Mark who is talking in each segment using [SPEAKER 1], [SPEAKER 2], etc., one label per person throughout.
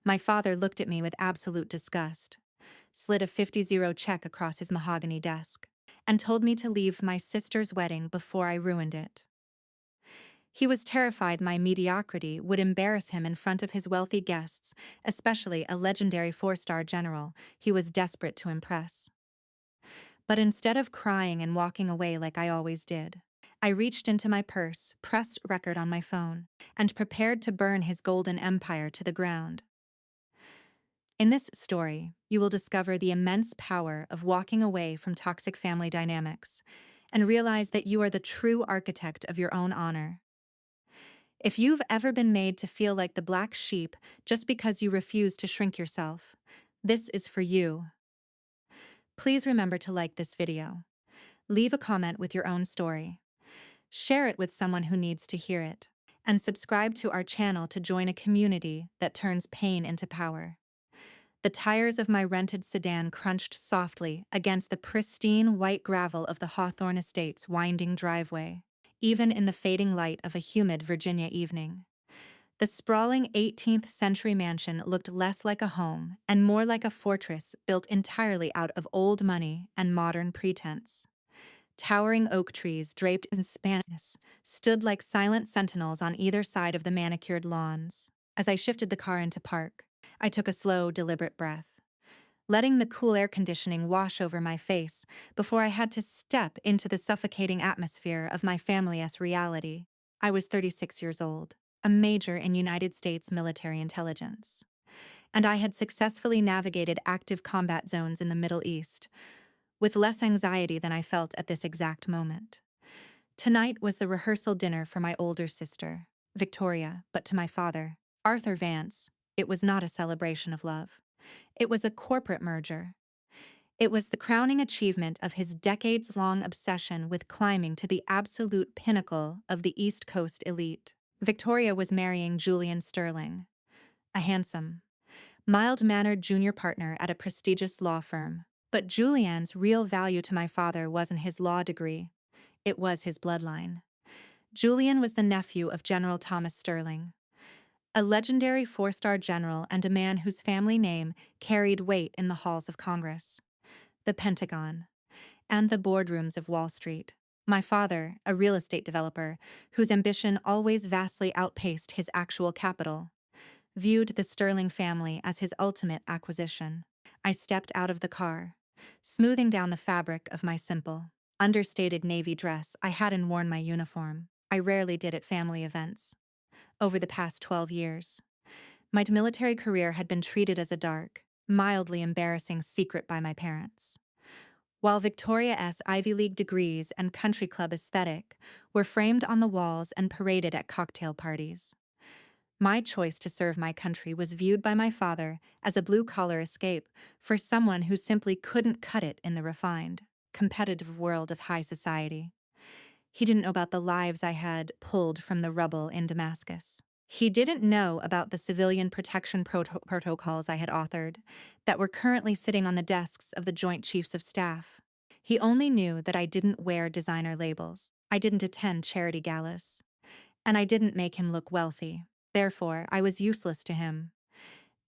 [SPEAKER 1] My father looked at me with absolute disgust, slid a 50 check across his mahogany desk, and told me to leave my sister's wedding before I ruined it. He was terrified my mediocrity would embarrass him in front of his wealthy guests, especially a legendary four-star general he was desperate to impress. But instead of crying and walking away like I always did, I reached into my purse, pressed record on my phone, and prepared to burn his golden empire to the ground. In this story, you will discover the immense power of walking away from toxic family dynamics and realize that you are the true architect of your own honor. If you've ever been made to feel like the black sheep just because you refuse to shrink yourself, this is for you. Please remember to like this video. Leave a comment with your own story. Share it with someone who needs to hear it. And subscribe to our channel to join a community that turns pain into power. The tires of my rented sedan crunched softly against the pristine white gravel of the Hawthorne Estate's winding driveway, even in the fading light of a humid Virginia evening. The sprawling 18th-century mansion looked less like a home and more like a fortress built entirely out of old money and modern pretense. Towering oak trees draped in Spanish stood like silent sentinels on either side of the manicured lawns. As I shifted the car into park, I took a slow, deliberate breath, letting the cool air conditioning wash over my face before I had to step into the suffocating atmosphere of my family's reality. I was 36 years old, a major in United States military intelligence, and I had successfully navigated active combat zones in the Middle East, with less anxiety than I felt at this exact moment. Tonight was the rehearsal dinner for my older sister, Victoria, but to my father, Arthur Vance, it was not a celebration of love. It was a corporate merger. It was the crowning achievement of his decades-long obsession with climbing to the absolute pinnacle of the East Coast elite. Victoria was marrying Julian Sterling, a handsome, mild-mannered junior partner at a prestigious law firm. But Julian's real value to my father wasn't his law degree. It was his bloodline. Julian was the nephew of General Thomas Sterling, a legendary four-star general and a man whose family name carried weight in the halls of Congress, the Pentagon, and the boardrooms of Wall Street. My father, a real estate developer whose ambition always vastly outpaced his actual capital, viewed the Sterling family as his ultimate acquisition. I stepped out of the car, smoothing down the fabric of my simple, understated navy dress I hadn't worn my uniform. I rarely did at family events. Over the past 12 years, my military career had been treated as a dark, mildly embarrassing secret by my parents, while Victoria's Ivy League degrees and country club aesthetic were framed on the walls and paraded at cocktail parties. My choice to serve my country was viewed by my father as a blue-collar escape for someone who simply couldn't cut it in the refined, competitive world of high society. He didn't know about the lives I had pulled from the rubble in Damascus. He didn't know about the civilian protection protocols I had authored that were currently sitting on the desks of the Joint Chiefs of Staff. He only knew that I didn't wear designer labels, I didn't attend charity galas, and I didn't make him look wealthy. Therefore, I was useless to him.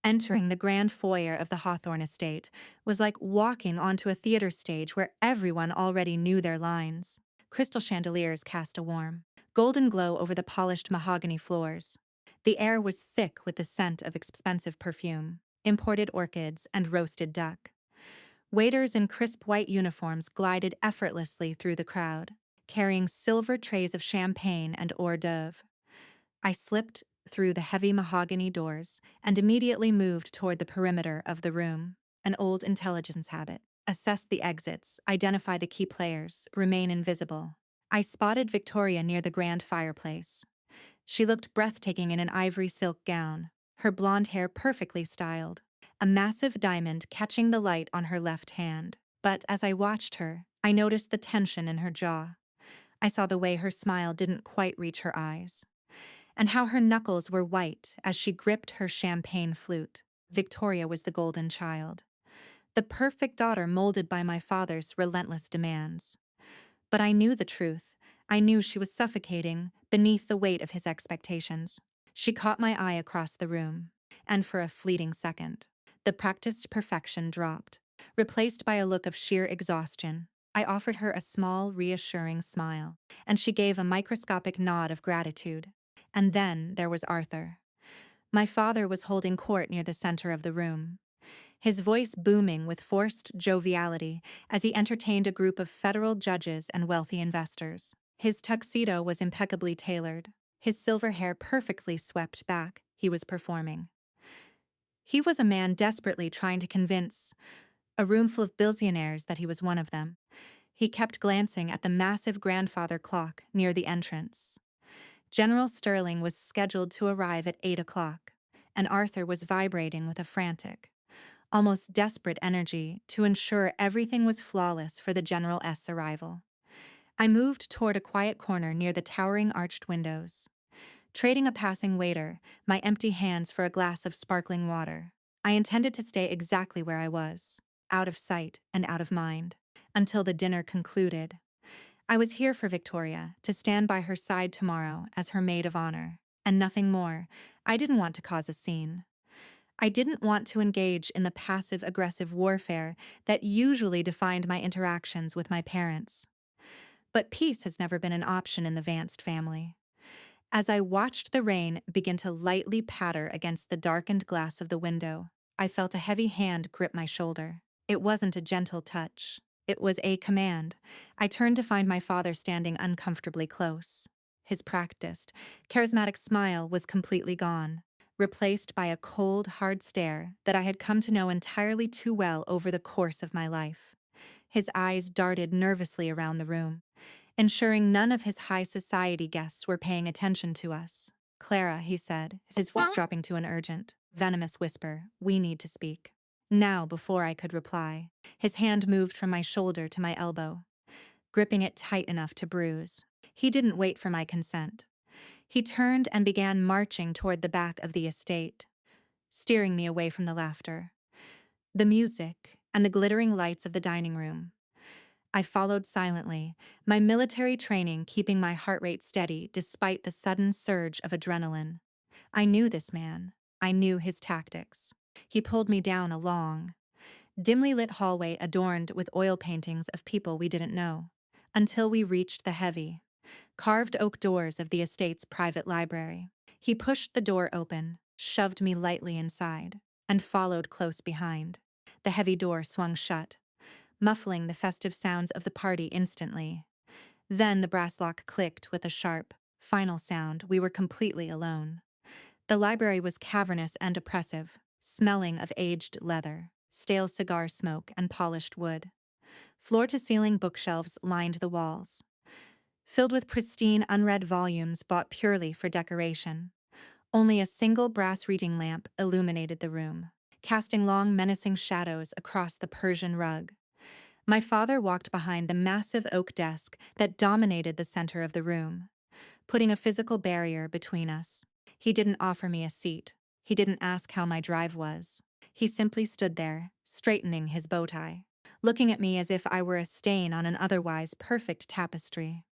[SPEAKER 1] Entering the grand foyer of the Hawthorne estate was like walking onto a theater stage where everyone already knew their lines. Crystal chandeliers cast a warm, golden glow over the polished mahogany floors. The air was thick with the scent of expensive perfume, imported orchids, and roasted duck. Waiters in crisp white uniforms glided effortlessly through the crowd, carrying silver trays of champagne and hors d'oeuvre. I slipped through the heavy mahogany doors and immediately moved toward the perimeter of the room, an old intelligence habit. Assess the exits, identify the key players, remain invisible. I spotted Victoria near the grand fireplace. She looked breathtaking in an ivory silk gown, her blonde hair perfectly styled, a massive diamond catching the light on her left hand. But as I watched her, I noticed the tension in her jaw. I saw the way her smile didn't quite reach her eyes, and how her knuckles were white as she gripped her champagne flute. Victoria was the golden child, the perfect daughter molded by my father's relentless demands. But I knew the truth. I knew she was suffocating beneath the weight of his expectations. She caught my eye across the room, and for a fleeting second, the practiced perfection dropped, replaced by a look of sheer exhaustion. I offered her a small, reassuring smile, and she gave a microscopic nod of gratitude. And then there was Arthur. My father was holding court near the center of the room, his voice booming with forced joviality as he entertained a group of federal judges and wealthy investors. His tuxedo was impeccably tailored, his silver hair perfectly swept back. He was performing. He was a man desperately trying to convince a room full of billionaires that he was one of them. He kept glancing at the massive grandfather clock near the entrance. General Sterling was scheduled to arrive at 8 o'clock, and Arthur was vibrating with a frantic, almost desperate energy to ensure everything was flawless for the General's arrival. I moved toward a quiet corner near the towering arched windows, trading a passing waiter my empty hands for a glass of sparkling water. I intended to stay exactly where I was, out of sight and out of mind, until the dinner concluded. I was here for Victoria, to stand by her side tomorrow as her maid of honor, and nothing more. I didn't want to cause a scene. I didn't want to engage in the passive-aggressive warfare that usually defined my interactions with my parents. But peace has never been an option in the Vanced family. As I watched the rain begin to lightly patter against the darkened glass of the window, I felt a heavy hand grip my shoulder. It wasn't a gentle touch. It was a command. I turned to find my father standing uncomfortably close. His practiced, charismatic smile was completely gone, replaced by a cold, hard stare that I had come to know entirely too well over the course of my life. His eyes darted nervously around the room, ensuring none of his high society guests were paying attention to us. "Clara," he said, his voice dropping to an urgent, venomous whisper, "we need to speak." Now, before I could reply, his hand moved from my shoulder to my elbow, gripping it tight enough to bruise. He didn't wait for my consent. He turned and began marching toward the back of the estate, steering me away from the laughter, the music, and the glittering lights of the dining room. I followed silently, my military training keeping my heart rate steady despite the sudden surge of adrenaline. I knew this man. I knew his tactics. He pulled me down a long, dimly lit hallway adorned with oil paintings of people we didn't know, until we reached the heavy, carved oak doors of the estate's private library. He pushed the door open, shoved me lightly inside, and followed close behind. The heavy door swung shut, muffling the festive sounds of the party instantly. Then the brass lock clicked with a sharp, final sound. We were completely alone. The library was cavernous and oppressive, smelling of aged leather, stale cigar smoke, and polished wood. Floor-to-ceiling bookshelves lined the walls, filled with pristine, unread volumes bought purely for decoration. Only a single brass reading lamp illuminated the room, casting long, menacing shadows across the Persian rug. My father walked behind the massive oak desk that dominated the center of the room, putting a physical barrier between us. He didn't offer me a seat. He didn't ask how my drive was. He simply stood there, straightening his bow tie, looking at me as if I were a stain on an otherwise perfect tapestry.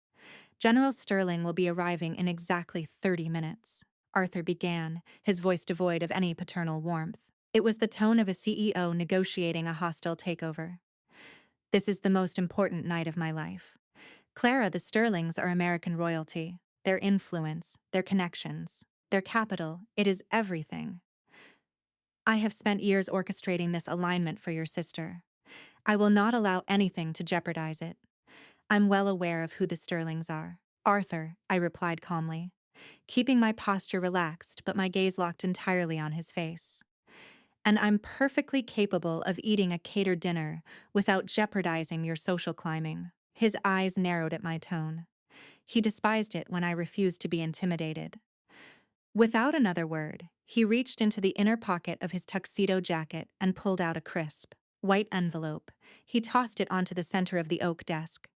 [SPEAKER 1] "General Sterling will be arriving in exactly 30 minutes, Arthur began, his voice devoid of any paternal warmth. It was the tone of a CEO negotiating a hostile takeover. "This is the most important night of my life. Clara, the Sterlings are American royalty. Their influence, their connections, their capital, it is everything. I have spent years orchestrating this alignment for your sister. I will not allow anything to jeopardize it. I'm well aware of who the Sterlings are." "Arthur," I replied calmly, keeping my posture relaxed but my gaze locked entirely on his face. "And I'm perfectly capable of eating a catered dinner without jeopardizing your social climbing." His eyes narrowed at my tone. He despised it when I refused to be intimidated. Without another word, he reached into the inner pocket of his tuxedo jacket and pulled out a crisp, white envelope. He tossed it onto the center of the oak desk.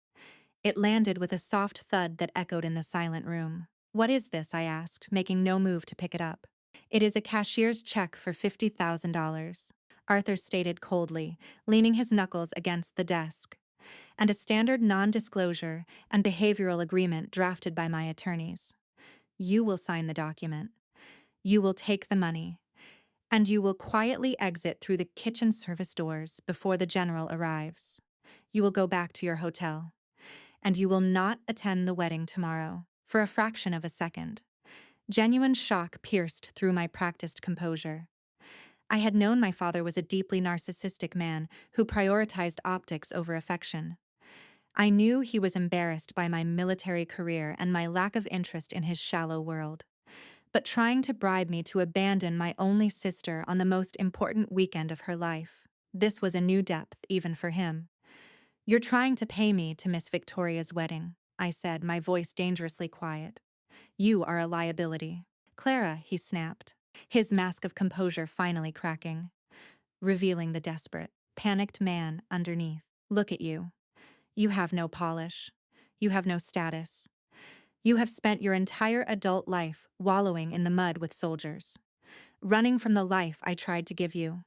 [SPEAKER 1] It landed with a soft thud that echoed in the silent room. "What is this?" I asked, making no move to pick it up. "It is a cashier's check for $50,000, Arthur stated coldly, leaning his knuckles against the desk, "and a standard non-disclosure and behavioral agreement drafted by my attorneys. You will sign the document. You will take the money, and you will quietly exit through the kitchen service doors before the general arrives. You will go back to your hotel, and you will not attend the wedding tomorrow for a fraction of a second. Genuine shock pierced through my practiced composure. I had known my father was a deeply narcissistic man who prioritized optics over affection. I knew he was embarrassed by my military career and my lack of interest in his shallow world. But trying to bribe me to abandon my only sister on the most important weekend of her life, this was a new depth even for him. "You're trying to pay me to miss Victoria's wedding," I said, my voice dangerously quiet. "You are a liability." "Clara," he snapped, his mask of composure finally cracking, revealing the desperate, panicked man underneath. "Look at you. You have no polish. You have no status. You have spent your entire adult life wallowing in the mud with soldiers, running from the life I tried to give you."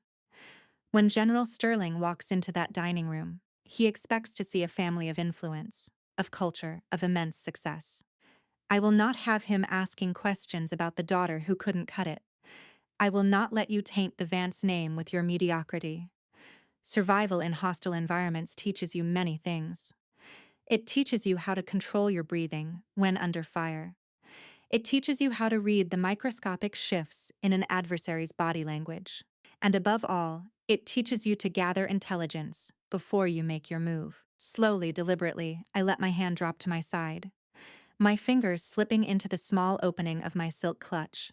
[SPEAKER 1] When General Sterling walks into that dining room, he expects to see a family of influence, of culture, of immense success. I will not have him asking questions about the daughter who couldn't cut it. I will not let you taint the Vance name with your mediocrity. Survival in hostile environments teaches you many things. It teaches you how to control your breathing when under fire. It teaches you how to read the microscopic shifts in an adversary's body language. And above all, it teaches you to gather intelligence before you make your move. Slowly, deliberately, I let my hand drop to my side, my fingers slipping into the small opening of my silk clutch,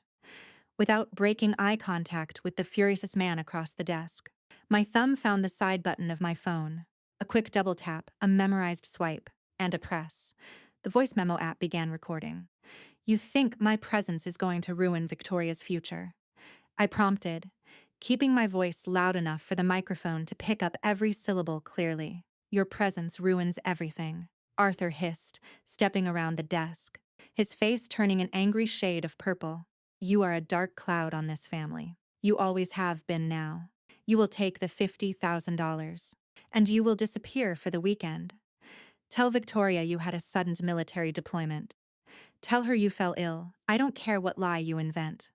[SPEAKER 1] without breaking eye contact with the furious man across the desk. My thumb found the side button of my phone. A quick double tap, a memorized swipe, and a press. The voice memo app began recording. "You think my presence is going to ruin Victoria's future?" I prompted, keeping my voice loud enough for the microphone to pick up every syllable clearly. "Your presence ruins everything," Arthur hissed, stepping around the desk, his face turning an angry shade of purple. "You are a dark cloud on this family. You always have been now. You will take the $50,000, and you will disappear for the weekend. Tell Victoria you had a sudden military deployment. Tell her you fell ill. I don't care what lie you invent.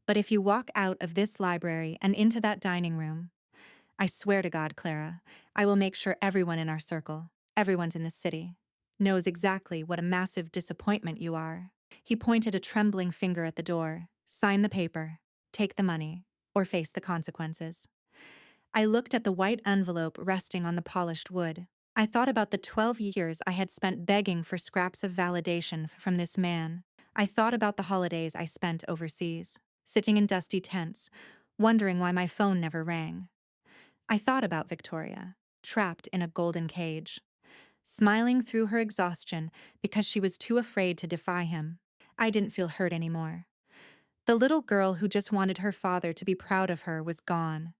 [SPEAKER 1] But if you walk out of this library and into that dining room, I swear to God, Clara, I will make sure everyone in our circle, everyone's in the city, knows exactly what a massive disappointment you are." He pointed a trembling finger at the door. "Sign the paper, take the money, or face the consequences." I looked at the white envelope resting on the polished wood. I thought about the 12 years I had spent begging for scraps of validation from this man. I thought about the holidays I spent overseas, sitting in dusty tents, wondering why my phone never rang. I thought about Victoria, trapped in a golden cage, smiling through her exhaustion because she was too afraid to defy him. I didn't feel hurt anymore. The little girl who just wanted her father to be proud of her was gone.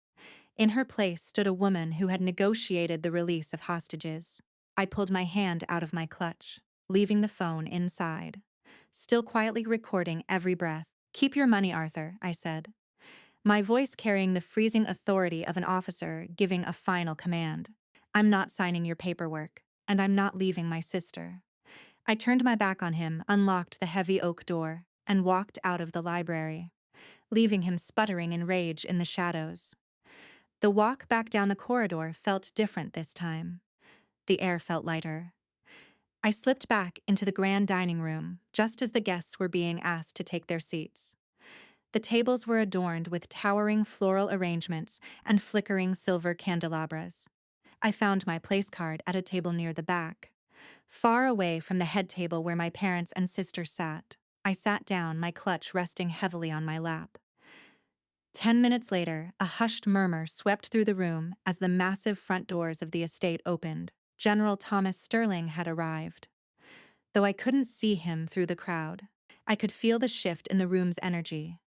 [SPEAKER 1] In her place stood a woman who had negotiated the release of hostages. I pulled my hand out of my clutch, leaving the phone inside, still quietly recording every breath. "Keep your money, Arthur," I said, my voice carrying the freezing authority of an officer giving a final command. "I'm not signing your paperwork, and I'm not leaving my sister." I turned my back on him, unlocked the heavy oak door, and walked out of the library, leaving him sputtering in rage in the shadows. The walk back down the corridor felt different this time. The air felt lighter. I slipped back into the grand dining room just as the guests were being asked to take their seats. The tables were adorned with towering floral arrangements and flickering silver candelabras. I found my place card at a table near the back, far away from the head table where my parents and sister sat. I sat down, my clutch resting heavily on my lap. 10 minutes later, a hushed murmur swept through the room as the massive front doors of the estate opened. General Thomas Sterling had arrived. Though I couldn't see him through the crowd, I could feel the shift in the room's energy.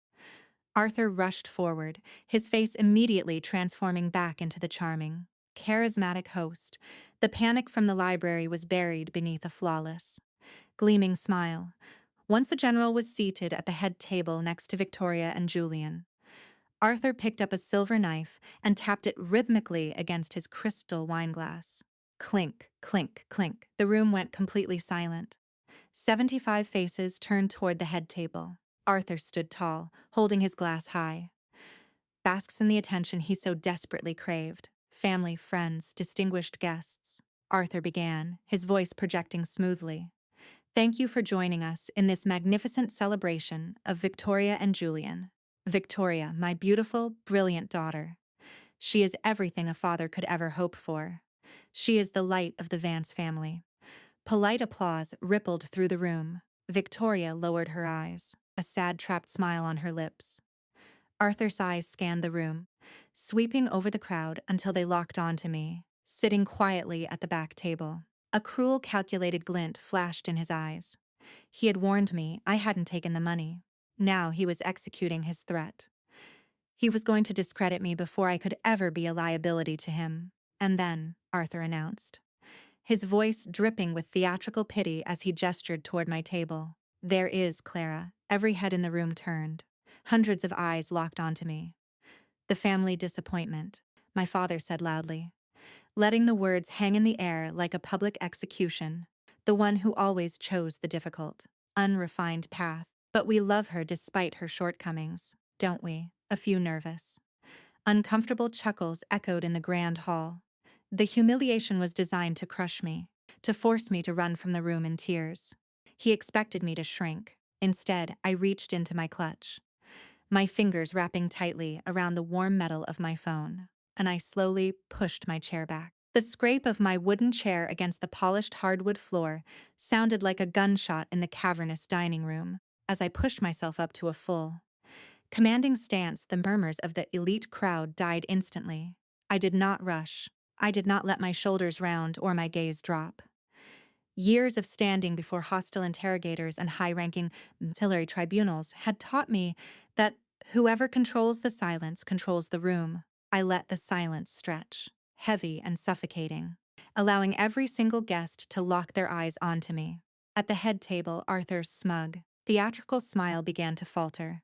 [SPEAKER 1] Arthur rushed forward, his face immediately transforming back into the charming, charismatic host. The panic from the library was buried beneath a flawless, gleaming smile. Once the general was seated at the head table next to Victoria and Julian, Arthur picked up a silver knife and tapped it rhythmically against his crystal wineglass. Clink, clink, clink. The room went completely silent. 75 faces turned toward the head table. Arthur stood tall, holding his glass high. basks in the attention he so desperately craved. Family, friends, distinguished guests. Arthur began, his voice projecting smoothly. Thank you for joining us in this magnificent celebration of Victoria and Julian. Victoria, my beautiful, brilliant daughter. She is everything a father could ever hope for. She is the light of the Vance family. Polite applause rippled through the room. Victoria lowered her eyes, a sad, trapped smile on her lips. Arthur's eyes scanned the room, sweeping over the crowd until they locked onto me, sitting quietly at the back table. A cruel, calculated glint flashed in his eyes. He had warned me I hadn't taken the money. Now he was executing his threat. He was going to discredit me before I could ever be a liability to him. And then, Arthur announced, his voice dripping with theatrical pity as he gestured toward my table. There is, Clara. Every head in the room turned. Hundreds of eyes locked onto me. The family disappointment, my father said loudly, letting the words hang in the air like a public execution. The one who always chose the difficult, unrefined path. But we love her despite her shortcomings, don't we? A few nervous, uncomfortable chuckles echoed in the grand hall. The humiliation was designed to crush me, to force me to run from the room in tears. He expected me to shrink. Instead, I reached into my clutch, my fingers wrapping tightly around the warm metal of my phone, and I slowly pushed my chair back. The scrape of my wooden chair against the polished hardwood floor sounded like a gunshot in the cavernous dining room as I pushed myself up to a full, commanding stance. The murmurs of the elite crowd died instantly. I did not rush. I did not let my shoulders round or my gaze drop. Years of standing before hostile interrogators and high-ranking artillery tribunals had taught me that whoever controls the silence controls the room. I let the silence stretch, heavy and suffocating, allowing every single guest to lock their eyes onto me. At the head table, Arthur's smug, theatrical smile began to falter,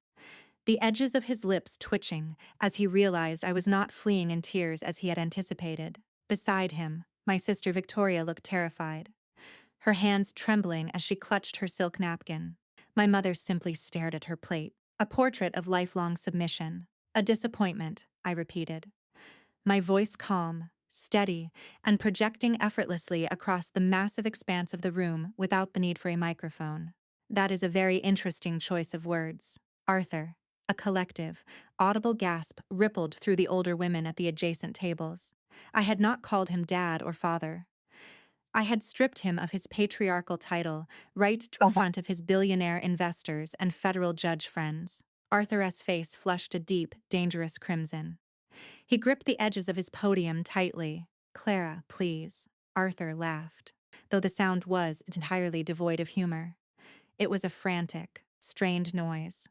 [SPEAKER 1] the edges of his lips twitching as he realized I was not fleeing in tears as he had anticipated. Beside him, my sister Victoria looked terrified, her hands trembling as she clutched her silk napkin. My mother simply stared at her plate, a portrait of lifelong submission. A disappointment, I repeated, my voice calm, steady, and projecting effortlessly across the massive expanse of the room without the need for a microphone. That is a very interesting choice of words, Arthur. A collective, audible gasp rippled through the older women at the adjacent tables. I had not called him dad or father. I had stripped him of his patriarchal title right in front of his billionaire investors and federal judge friends. Arthur's face flushed a deep, dangerous crimson. He gripped the edges of his podium tightly. Clara, please. Arthur laughed, though the sound was entirely devoid of humor. It was a frantic, strained noise.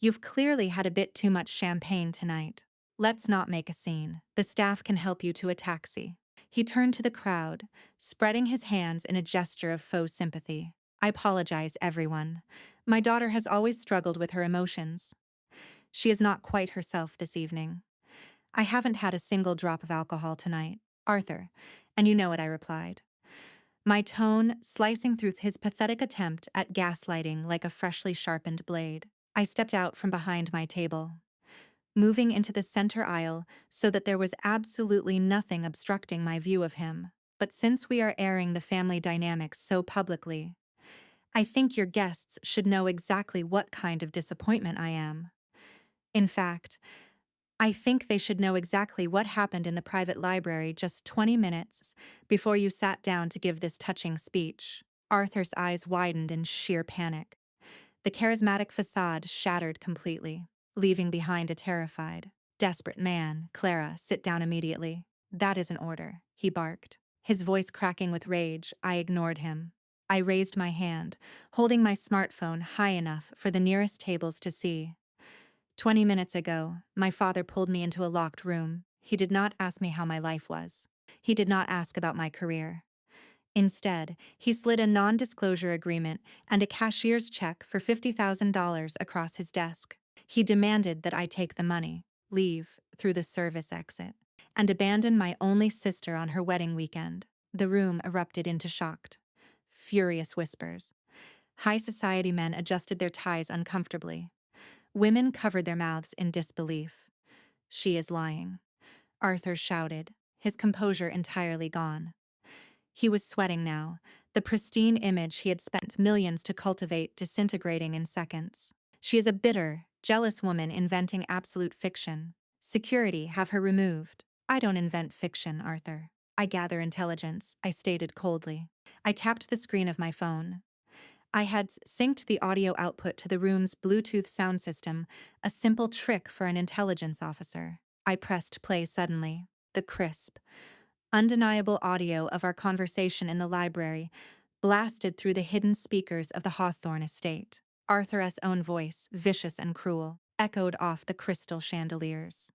[SPEAKER 1] You've clearly had a bit too much champagne tonight. Let's not make a scene. The staff can help you to a taxi. He turned to the crowd, spreading his hands in a gesture of faux sympathy. I apologize, everyone. My daughter has always struggled with her emotions. She is not quite herself this evening. I haven't had a single drop of alcohol tonight, Arthur, and you know what I replied. My tone slicing through his pathetic attempt at gaslighting like a freshly sharpened blade. I stepped out from behind my table, moving into the center aisle so that there was absolutely nothing obstructing my view of him. But since we are airing the family dynamics so publicly, I think your guests should know exactly what kind of disappointment I am. In fact, I think they should know exactly what happened in the private library just 20 minutes before you sat down to give this touching speech. Arthur's eyes widened in sheer panic. The charismatic facade shattered completely, leaving behind a terrified, desperate man. Clara, sit down immediately. That is an order, he barked. His voice cracking with rage, I ignored him. I raised my hand, holding my smartphone high enough for the nearest tables to see. 20 minutes ago, my father pulled me into a locked room. He did not ask me how my life was. He did not ask about my career. Instead, he slid a non-disclosure agreement and a cashier's check for $50,000 across his desk. He demanded that I take the money, leave through the service exit, and abandon my only sister on her wedding weekend. The room erupted into shocked, furious whispers. High society men adjusted their ties uncomfortably. Women covered their mouths in disbelief. She is lying, Arthur shouted, his composure entirely gone. He was sweating now, the pristine image he had spent millions to cultivate disintegrating in seconds. She is a bitter, jealous woman inventing absolute fiction. Security, have her removed. I don't invent fiction, Arthur. I gather intelligence, I stated coldly. I tapped the screen of my phone. I had synced the audio output to the room's Bluetooth sound system, a simple trick for an intelligence officer. I pressed play suddenly. The crisp, undeniable audio of our conversation in the library blasted through the hidden speakers of the Hawthorne estate. Arthur's own voice, vicious and cruel, echoed off the crystal chandeliers.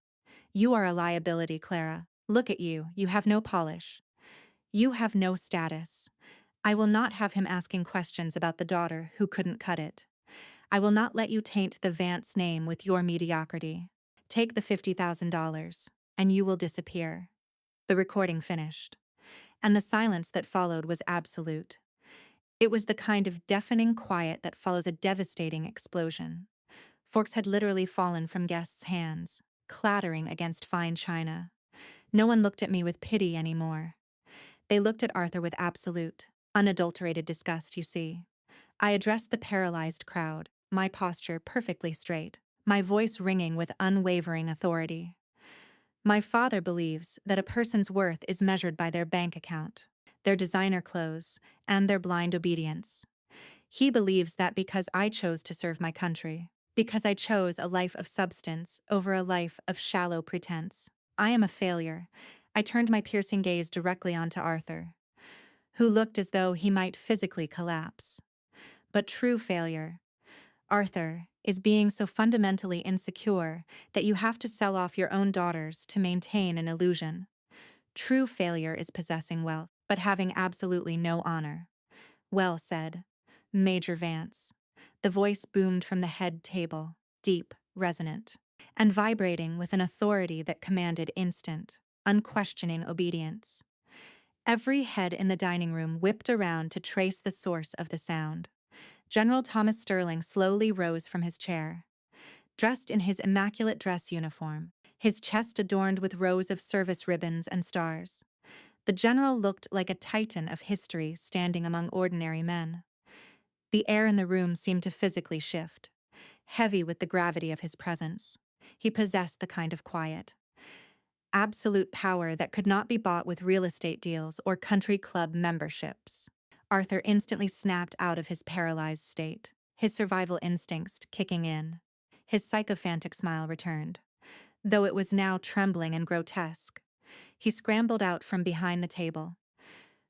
[SPEAKER 1] You are a liability, Clara. Look at you, you have no polish. You have no status. I will not have him asking questions about the daughter who couldn't cut it. I will not let you taint the Vance name with your mediocrity. Take the $50,000, and you will disappear. The recording finished, and the silence that followed was absolute. It was the kind of deafening quiet that follows a devastating explosion. Forks had literally fallen from guests' hands, clattering against fine china. No one looked at me with pity anymore. They looked at Arthur with absolute, unadulterated disgust, you see. I addressed the paralyzed crowd, my posture perfectly straight, my voice ringing with unwavering authority. My father believes that a person's worth is measured by their bank account, their designer clothes, and their blind obedience. He believes that because I chose to serve my country, because I chose a life of substance over a life of shallow pretense, I am a failure. I turned my piercing gaze directly onto Arthur, who looked as though he might physically collapse. But true failure, Arthur, is being so fundamentally insecure that you have to sell off your own daughters to maintain an illusion. True failure is possessing wealth, but having absolutely no honor. Well said, Major Vance. The voice boomed from the head table, deep, resonant, and vibrating with an authority that commanded instant, unquestioning obedience. Every head in the dining room whipped around to trace the source of the sound. General Thomas Sterling slowly rose from his chair. Dressed in his immaculate dress uniform, his chest adorned with rows of service ribbons and stars, the general looked like a titan of history standing among ordinary men. The air in the room seemed to physically shift, heavy with the gravity of his presence. He possessed the kind of quiet, absolute power that could not be bought with real estate deals or country club memberships. Arthur instantly snapped out of his paralyzed state, his survival instincts kicking in. His sycophantic smile returned, though it was now trembling and grotesque. He scrambled out from behind the table,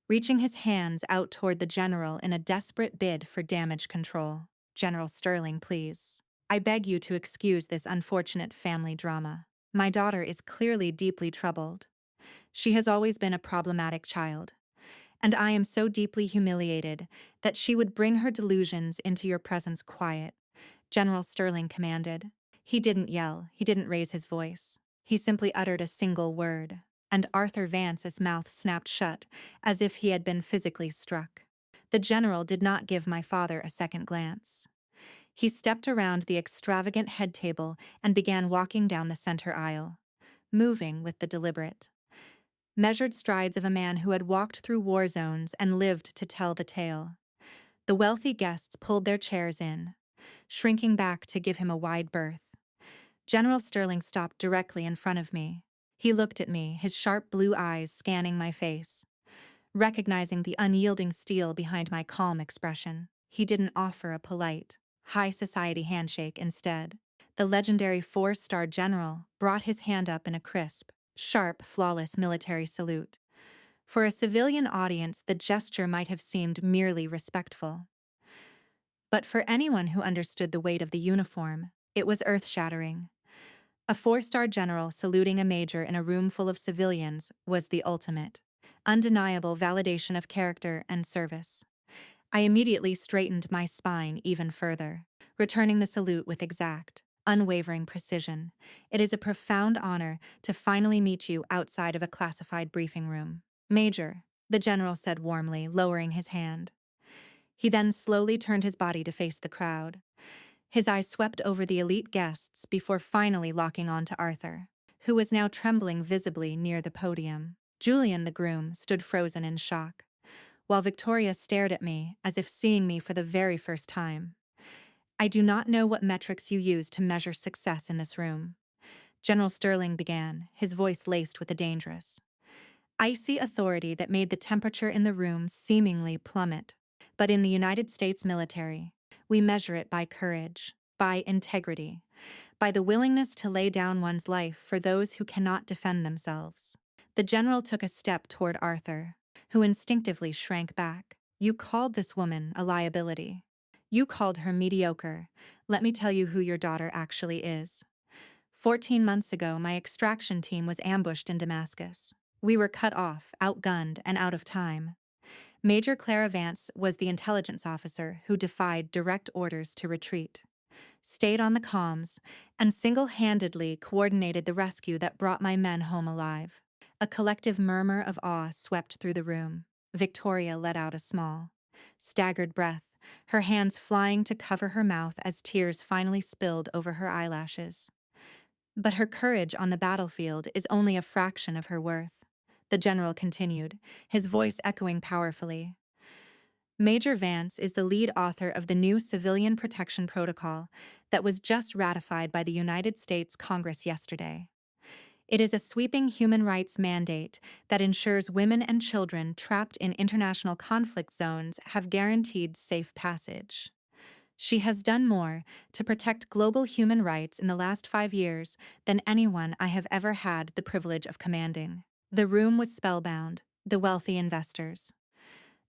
[SPEAKER 1] reaching his hands out toward the general in a desperate bid for damage control. General Sterling, please. I beg you to excuse this unfortunate family drama. My daughter is clearly deeply troubled. She has always been a problematic child, and I am so deeply humiliated that she would bring her delusions into your presence quiet. General Sterling commanded. He didn't yell, he didn't raise his voice. He simply uttered a single word, and Arthur Vance's mouth snapped shut, as if he had been physically struck. The general did not give my father a second glance. He stepped around the extravagant head table and began walking down the center aisle, moving with the deliberate, measured strides of a man who had walked through war zones and lived to tell the tale. The wealthy guests pulled their chairs in, shrinking back to give him a wide berth. General Sterling stopped directly in front of me. He looked at me, his sharp blue eyes scanning my face. Recognizing the unyielding steel behind my calm expression, he didn't offer a polite, high society handshake instead. The legendary four-star general brought his hand up in a crisp, sharp, flawless military salute. For a civilian audience, the gesture might have seemed merely respectful. But for anyone who understood the weight of the uniform, it was earth-shattering. A four-star general saluting a major in a room full of civilians was the ultimate, undeniable validation of character and service. I immediately straightened my spine even further, returning the salute with exact, unwavering precision. It is a profound honor to finally meet you outside of a classified briefing room. Major, the general said warmly, lowering his hand. He then slowly turned his body to face the crowd. His eyes swept over the elite guests before finally locking on to Arthur, who was now trembling visibly near the podium. Julian, the groom, stood frozen in shock, while Victoria stared at me as if seeing me for the very first time. I do not know what metrics you use to measure success in this room, General Sterling began, his voice laced with a dangerous, icy authority that made the temperature in the room seemingly plummet. But in the United States military, we measure it by courage, by integrity, by the willingness to lay down one's life for those who cannot defend themselves. The general took a step toward Arthur, who instinctively shrank back. You called this woman a liability. You called her mediocre. Let me tell you who your daughter actually is. 14 months ago, my extraction team was ambushed in Damascus. We were cut off, outgunned, and out of time. Major Clara Vance was the intelligence officer who defied direct orders to retreat, stayed on the comms, and single-handedly coordinated the rescue that brought my men home alive. A collective murmur of awe swept through the room. Victoria let out a small, staggered breath, her hands flying to cover her mouth as tears finally spilled over her eyelashes. But her courage on the battlefield is only a fraction of her worth, the general continued, his voice echoing powerfully. Major Vance is the lead author of the new Civilian Protection Protocol that was just ratified by the United States Congress yesterday. It is a sweeping human rights mandate that ensures women and children trapped in international conflict zones have guaranteed safe passage. She has done more to protect global human rights in the last 5 years than anyone I have ever had the privilege of commanding. The room was spellbound, the wealthy investors,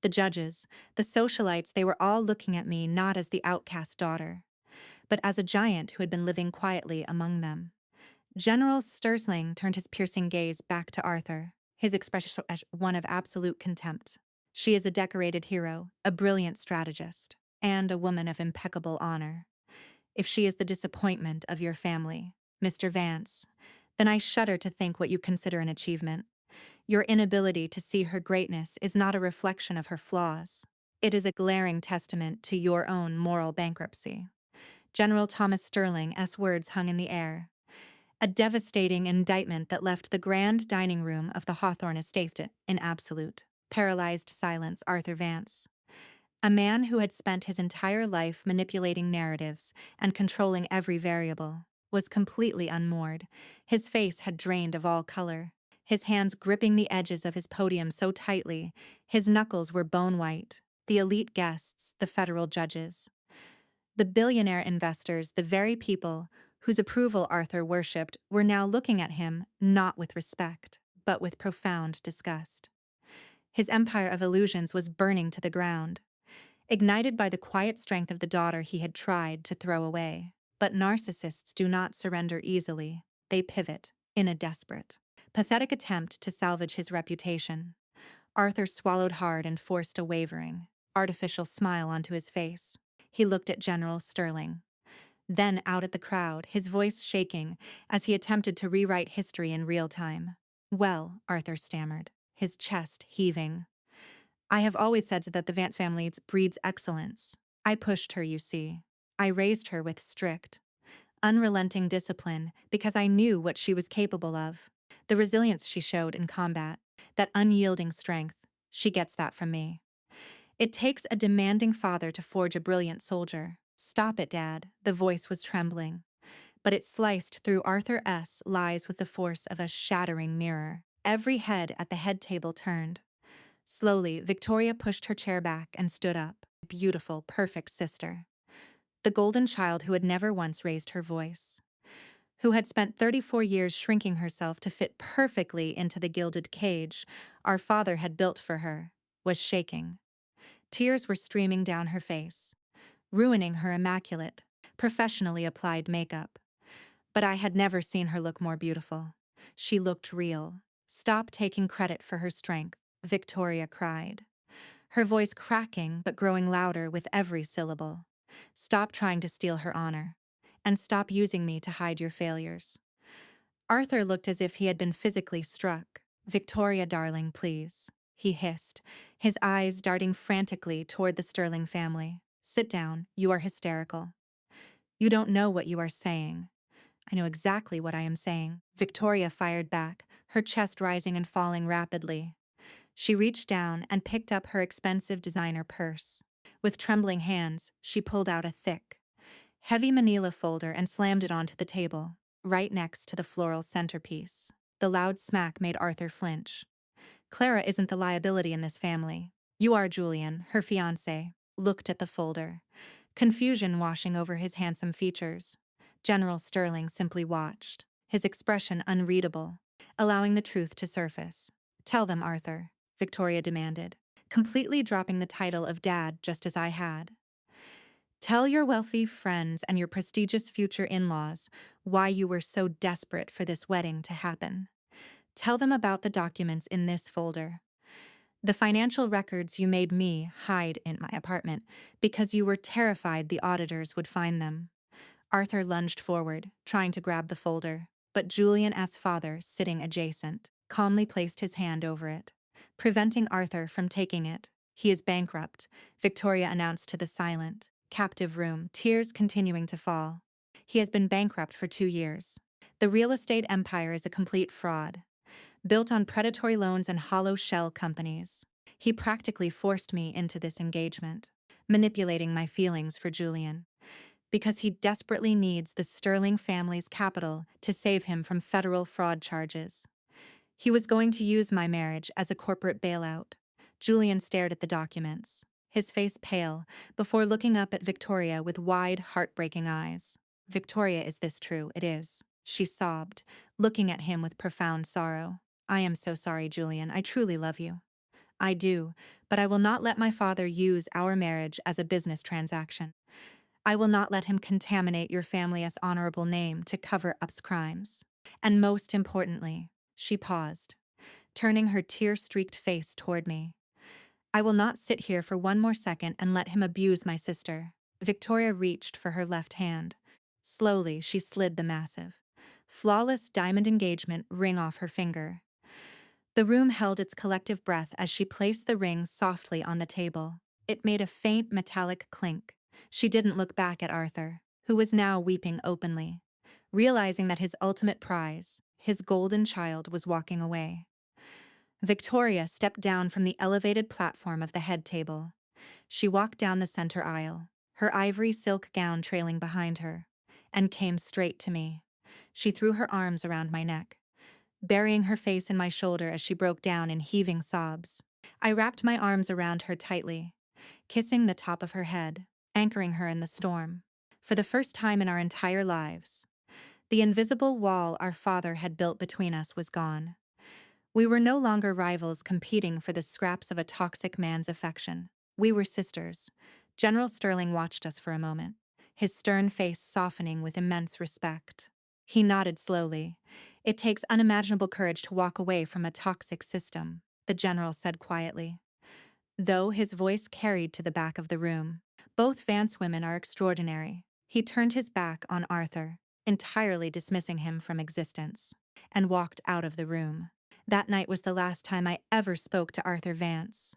[SPEAKER 1] the judges, the socialites, they were all looking at me not as the outcast daughter, but as a giant who had been living quietly among them. General Sterling turned his piercing gaze back to Arthur, his expression one of absolute contempt. She is a decorated hero, a brilliant strategist, and a woman of impeccable honor. If she is the disappointment of your family, Mr. Vance, then I shudder to think what you consider an achievement. Your inability to see her greatness is not a reflection of her flaws. It is a glaring testament to your own moral bankruptcy. General Thomas Sterling's words hung in the air, a devastating indictment that left the grand dining room of the Hawthorne estate in absolute, paralyzed silence. Arthur Vance, a man who had spent his entire life manipulating narratives and controlling every variable, was completely unmoored. His face had drained of all color, his hands gripping the edges of his podium so tightly, his knuckles were bone white. The elite guests, the federal judges, the billionaire investors, the very people whose approval Arthur worshipped, were now looking at him not with respect, but with profound disgust. His empire of illusions was burning to the ground, ignited by the quiet strength of the daughter he had tried to throw away. But narcissists do not surrender easily. They pivot in a desperate, pathetic attempt to salvage his reputation. Arthur swallowed hard and forced a wavering, artificial smile onto his face. He looked at General Sterling, then out at the crowd, his voice shaking as he attempted to rewrite history in real time. Well, Arthur stammered, his chest heaving. I have always said that the Vance family breeds excellence. I pushed her, you see. I raised her with strict, unrelenting discipline because I knew what she was capable of. The resilience she showed in combat, that unyielding strength, she gets that from me. It takes a demanding father to forge a brilliant soldier. Stop it, Dad. The voice was trembling, but it sliced through Arthur's lies with the force of a shattering mirror. Every head at the head table turned. Slowly, Victoria pushed her chair back and stood up. Beautiful, perfect sister. The golden child who had never once raised her voice, who had spent 34 years shrinking herself to fit perfectly into the gilded cage our father had built for her, was shaking. Tears were streaming down her face, ruining her immaculate, professionally applied makeup. But I had never seen her look more beautiful. She looked real. Stop taking credit for her strength, Victoria cried, her voice cracking but growing louder with every syllable. Stop trying to steal her honor, and stop using me to hide your failures. Arthur looked as if he had been physically struck. Victoria, darling, please, he hissed, his eyes darting frantically toward the Sterling family. Sit down, you are hysterical. You don't know what you are saying. I know exactly what I am saying. Victoria fired back, her chest rising and falling rapidly. She reached down and picked up her expensive designer purse. With trembling hands, she pulled out a thick, heavy manila folder and slammed it onto the table, right next to the floral centerpiece. The loud smack made Arthur flinch. Clara isn't the liability in this family. You are. Julian, her fiancé, looked at the folder, confusion washing over his handsome features. General Sterling simply watched, his expression unreadable, allowing the truth to surface. Tell them, Arthur, Victoria demanded, completely dropping the title of Dad just as I had. Tell your wealthy friends and your prestigious future in-laws why you were so desperate for this wedding to happen. Tell them about the documents in this folder. The financial records you made me hide in my apartment because you were terrified the auditors would find them. Arthur lunged forward, trying to grab the folder, but Julian S. father, sitting adjacent, calmly placed his hand over it, preventing Arthur from taking it. He is bankrupt, Victoria announced to the silent, captive room, tears continuing to fall. He has been bankrupt for 2 years. The real estate empire is a complete fraud, built on predatory loans and hollow shell companies. He practically forced me into this engagement, manipulating my feelings for Julian, because he desperately needs the Sterling family's capital to save him from federal fraud charges. He was going to use my marriage as a corporate bailout. Julian stared at the documents, his face pale, before looking up at Victoria with wide, heartbreaking eyes. Victoria, is this true? It is, she sobbed, looking at him with profound sorrow. I am so sorry, Julian. I truly love you. I do, but I will not let my father use our marriage as a business transaction. I will not let him contaminate your family's honorable name to cover up crimes. And most importantly, she paused, turning her tear-streaked face toward me. I will not sit here for one more second and let him abuse my sister. Victoria reached for her left hand. Slowly, she slid the massive, flawless diamond engagement ring off her finger. The room held its collective breath as she placed the ring softly on the table. It made a faint metallic clink. She didn't look back at Arthur, who was now weeping openly, realizing that his ultimate prize, his golden child, was walking away. Victoria stepped down from the elevated platform of the head table. She walked down the center aisle, her ivory silk gown trailing behind her, and came straight to me. She threw her arms around my neck, burying her face in my shoulder as she broke down in heaving sobs. I wrapped my arms around her tightly, kissing the top of her head, anchoring her in the storm. For the first time in our entire lives, the invisible wall our father had built between us was gone. We were no longer rivals competing for the scraps of a toxic man's affection. We were sisters. General Sterling watched us for a moment, his stern face softening with immense respect. He nodded slowly. It takes unimaginable courage to walk away from a toxic system, the general said quietly, though his voice carried to the back of the room. Both Vance women are extraordinary. He turned his back on Arthur, entirely dismissing him from existence, and walked out of the room. That night was the last time I ever spoke to Arthur Vance.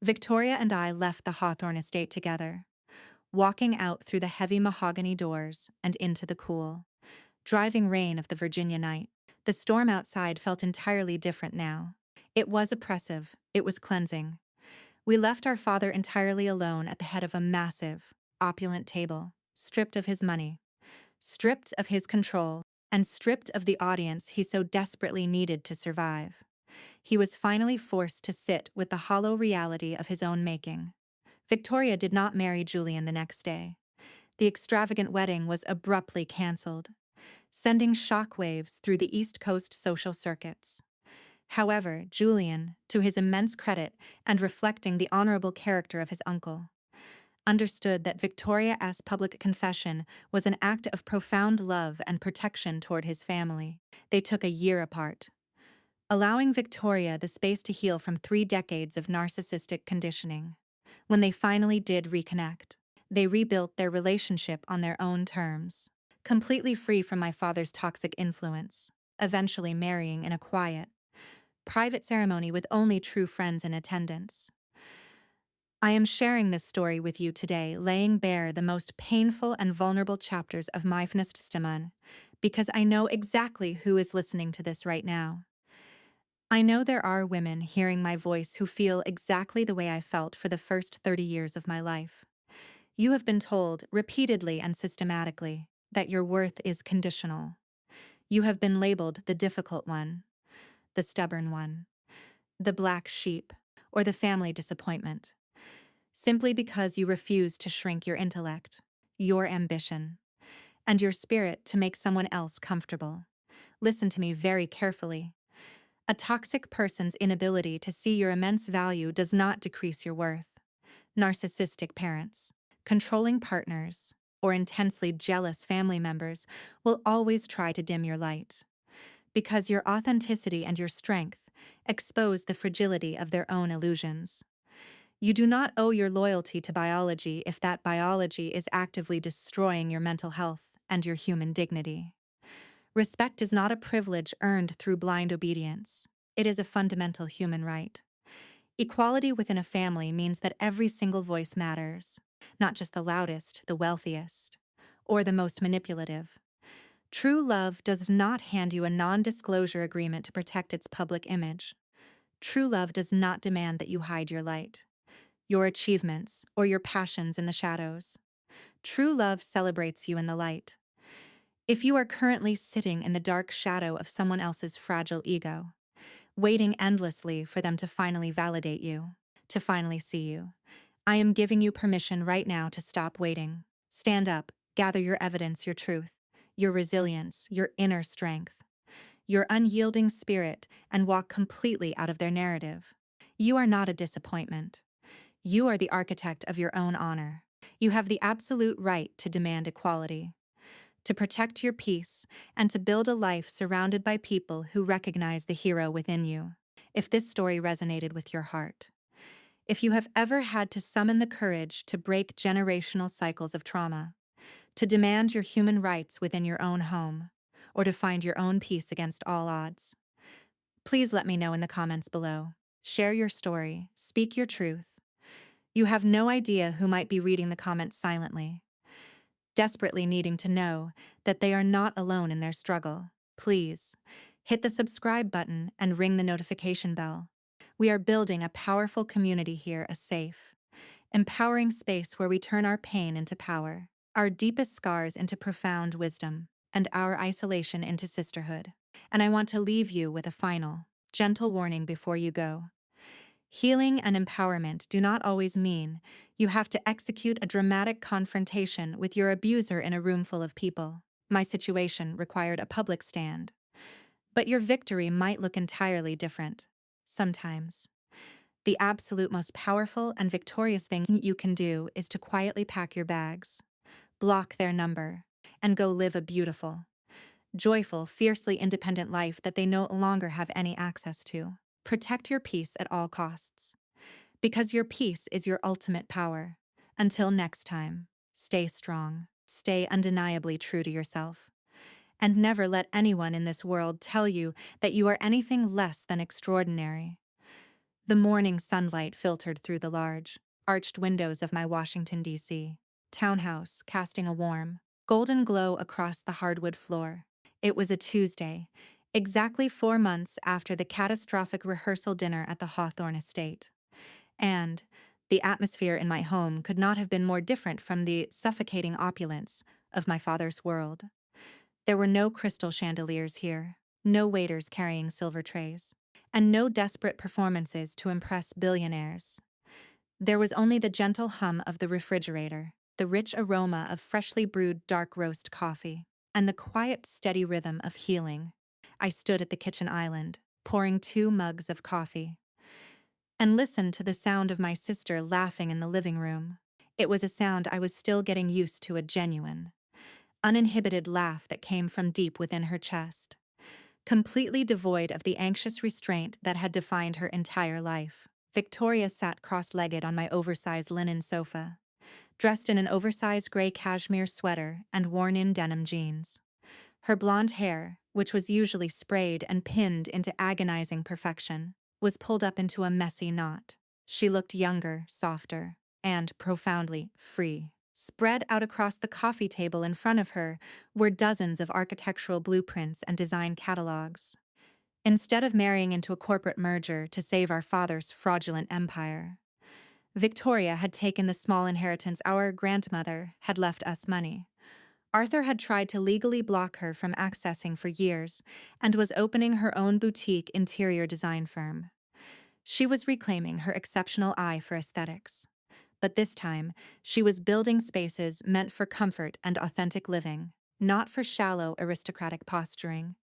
[SPEAKER 1] Victoria and I left the Hawthorne estate together, walking out through the heavy mahogany doors and into the cool, driving rain of the Virginia night. The storm outside felt entirely different now. It was oppressive, it was cleansing. We left our father entirely alone at the head of a massive, opulent table, stripped of his money, stripped of his control, and stripped of the audience he so desperately needed to survive. He was finally forced to sit with the hollow reality of his own making. Victoria did not marry Julian the next day. The extravagant wedding was abruptly canceled, sending shockwaves through the East Coast social circuits. However, Julian, to his immense credit and reflecting the honorable character of his uncle, understood that Victoria's public confession was an act of profound love and protection toward his family. They took a year apart, allowing Victoria the space to heal from 3 decades of narcissistic conditioning. When they finally did reconnect, they rebuilt their relationship on their own terms, completely free from my father's toxic influence, eventually marrying in a quiet, private ceremony with only true friends in attendance. I am sharing this story with you today, laying bare the most painful and vulnerable chapters of my Stimmung, because I know exactly who is listening to this right now. I know there are women hearing my voice who feel exactly the way I felt for the first 30 years of my life. You have been told repeatedly and systematically that your worth is conditional. You have been labeled the difficult one, the stubborn one, the black sheep, or the family disappointment, simply because you refuse to shrink your intellect, your ambition, and your spirit to make someone else comfortable. Listen to me very carefully. A toxic person's inability to see your immense value does not decrease your worth. Narcissistic parents, controlling partners, or intensely jealous family members will always try to dim your light, because your authenticity and your strength expose the fragility of their own illusions. You do not owe your loyalty to biology if that biology is actively destroying your mental health and your human dignity. Respect is not a privilege earned through blind obedience. It is a fundamental human right. Equality within a family means that every single voice matters, not just the loudest, the wealthiest, or the most manipulative. True love does not hand you a non-disclosure agreement to protect its public image. True love does not demand that you hide your light, your achievements, or your passions in the shadows. True love celebrates you in the light. If you are currently sitting in the dark shadow of someone else's fragile ego, waiting endlessly for them to finally validate you, to finally see you, I am giving you permission right now to stop waiting. Stand up, gather your evidence, your truth, your resilience, your inner strength, your unyielding spirit, and walk completely out of their narrative. You are not a disappointment. You are the architect of your own honor. You have the absolute right to demand equality, to protect your peace, and to build a life surrounded by people who recognize the hero within you. If this story resonated with your heart, if you have ever had to summon the courage to break generational cycles of trauma, to demand your human rights within your own home, or to find your own peace against all odds, please let me know in the comments below. Share your story, speak your truth. You have no idea who might be reading the comments silently, desperately needing to know that they are not alone in their struggle. Please, hit the subscribe button and ring the notification bell. We are building a powerful community here, a safe, empowering space where we turn our pain into power, our deepest scars into profound wisdom, and our isolation into sisterhood. And I want to leave you with a final, gentle warning before you go. Healing and empowerment do not always mean you have to execute a dramatic confrontation with your abuser in a room full of people. My situation required a public stand, but your victory might look entirely different. Sometimes, the absolute most powerful and victorious thing you can do is to quietly pack your bags, block their number, and go live a beautiful, joyful, fiercely independent life that they no longer have any access to. Protect your peace at all costs, because your peace is your ultimate power. Until next time, stay strong, stay undeniably true to yourself, and never let anyone in this world tell you that you are anything less than extraordinary. The morning sunlight filtered through the large, arched windows of my Washington, D.C. townhouse, casting a warm, golden glow across the hardwood floor. It was a Tuesday, exactly 4 months after the catastrophic rehearsal dinner at the Hawthorne estate. And the atmosphere in my home could not have been more different from the suffocating opulence of my father's world. There were no crystal chandeliers here, no waiters carrying silver trays, and no desperate performances to impress billionaires. There was only the gentle hum of the refrigerator, the rich aroma of freshly brewed dark roast coffee, and the quiet, steady rhythm of healing. I stood at the kitchen island, pouring 2 mugs of coffee, and listened to the sound of my sister laughing in the living room. It was a sound I was still getting used to, a genuine, uninhibited laugh that came from deep within her chest, completely devoid of the anxious restraint that had defined her entire life. Victoria sat cross-legged on my oversized linen sofa, dressed in an oversized gray cashmere sweater and worn-in denim jeans. Her blonde hair, which was usually sprayed and pinned into agonizing perfection, was pulled up into a messy knot. She looked younger, softer, and profoundly free. Spread out across the coffee table in front of her were dozens of architectural blueprints and design catalogs. Instead of marrying into a corporate merger to save our father's fraudulent empire, Victoria had taken the small inheritance our grandmother had left us money. Arthur had tried to legally block her from accessing for years and was opening her own boutique interior design firm. She was reclaiming her exceptional eye for aesthetics. But this time, she was building spaces meant for comfort and authentic living, not for shallow aristocratic posturing.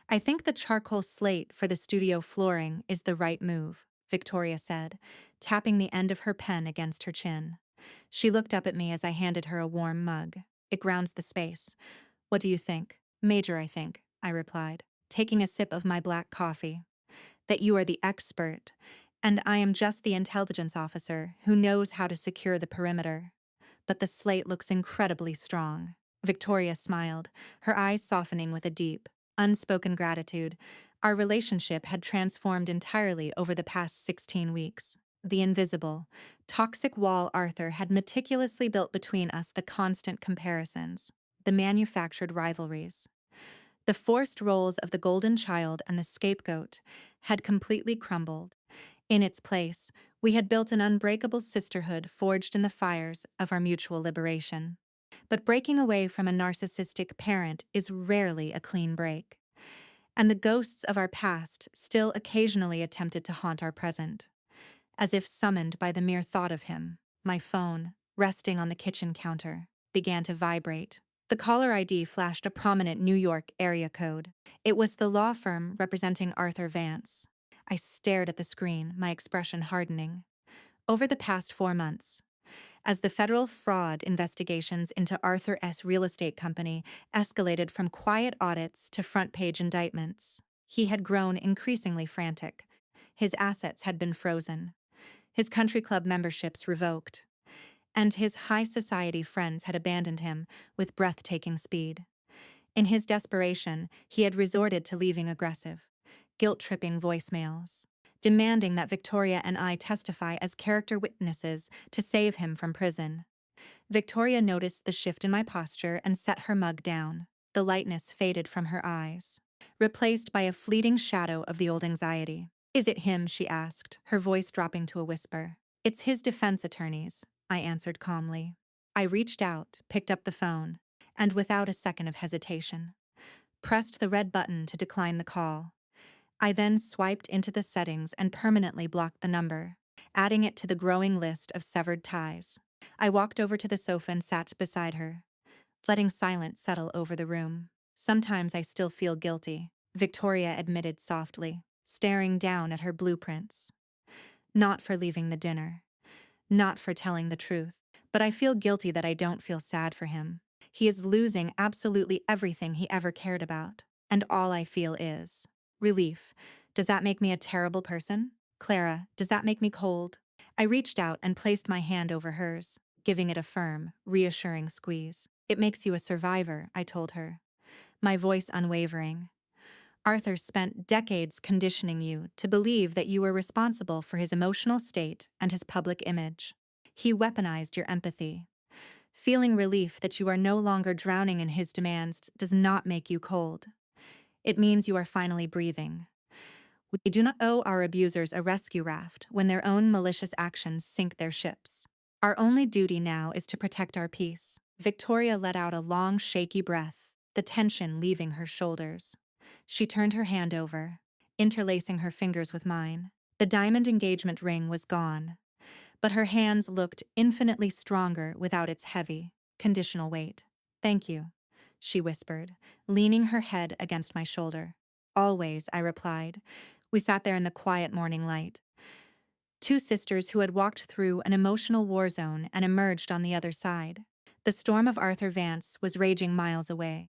[SPEAKER 1] I think the charcoal slate for the studio flooring is the right move, Victoria said, tapping the end of her pen against her chin. She looked up at me as I handed her a warm mug. It grounds the space. What do you think? Major, I think, I replied, taking a sip of my black coffee. That you are the expert, and I am just the intelligence officer who knows how to secure the perimeter. But the slate looks incredibly strong. Victoria smiled, her eyes softening with a deep, unspoken gratitude. Our relationship had transformed entirely over the past 16 weeks. The invisible, toxic wall Arthur had meticulously built between us, the constant comparisons, the manufactured rivalries. The forced roles of the golden child and the scapegoat had completely crumbled. In its place, we had built an unbreakable sisterhood forged in the fires of our mutual liberation. But breaking away from a narcissistic parent is rarely a clean break. And the ghosts of our past still occasionally attempted to haunt our present. As if summoned by the mere thought of him, my phone, resting on the kitchen counter, began to vibrate. The caller ID flashed a prominent New York area code. It was the law firm representing Arthur Vance. I stared at the screen, my expression hardening. Over the past 4 months, as the federal fraud investigations into Arthur S. Real Estate Company escalated from quiet audits to front-page indictments, he had grown increasingly frantic. His assets had been frozen, his country club memberships revoked, and his high society friends had abandoned him with breathtaking speed. In his desperation, he had resorted to leaving aggressive, guilt-tripping voicemails, demanding that Victoria and I testify as character witnesses to save him from prison. Victoria noticed the shift in my posture and set her mug down. The lightness faded from her eyes, replaced by a fleeting shadow of the old anxiety. "Is it him?" she asked, her voice dropping to a whisper. "It's his defense attorneys," I answered calmly. I reached out, picked up the phone, and without a second of hesitation, pressed the red button to decline the call. I then swiped into the settings and permanently blocked the number, adding it to the growing list of severed ties. I walked over to the sofa and sat beside her, letting silence settle over the room. "Sometimes I still feel guilty," Victoria admitted softly, staring down at her blueprints. "Not for leaving the dinner, not for telling the truth, but I feel guilty that I don't feel sad for him. He is losing absolutely everything he ever cared about, and all I feel is relief. Does that make me a terrible person? Clara, does that make me cold?" I reached out and placed my hand over hers, giving it a firm, reassuring squeeze. "It makes you a survivor," I told her, my voice unwavering. "Arthur spent decades conditioning you to believe that you were responsible for his emotional state and his public image. He weaponized your empathy. Feeling relief that you are no longer drowning in his demands does not make you cold. It means you are finally breathing. We do not owe our abusers a rescue raft when their own malicious actions sink their ships. Our only duty now is to protect our peace." Victoria let out a long, shaky breath, the tension leaving her shoulders. She turned her hand over, interlacing her fingers with mine. The diamond engagement ring was gone, but her hands looked infinitely stronger without its heavy, conditional weight. "Thank you," she whispered, leaning her head against my shoulder. "Always," I replied. We sat there in the quiet morning light, two sisters who had walked through an emotional war zone and emerged on the other side. The storm of Arthur Vance was raging miles away,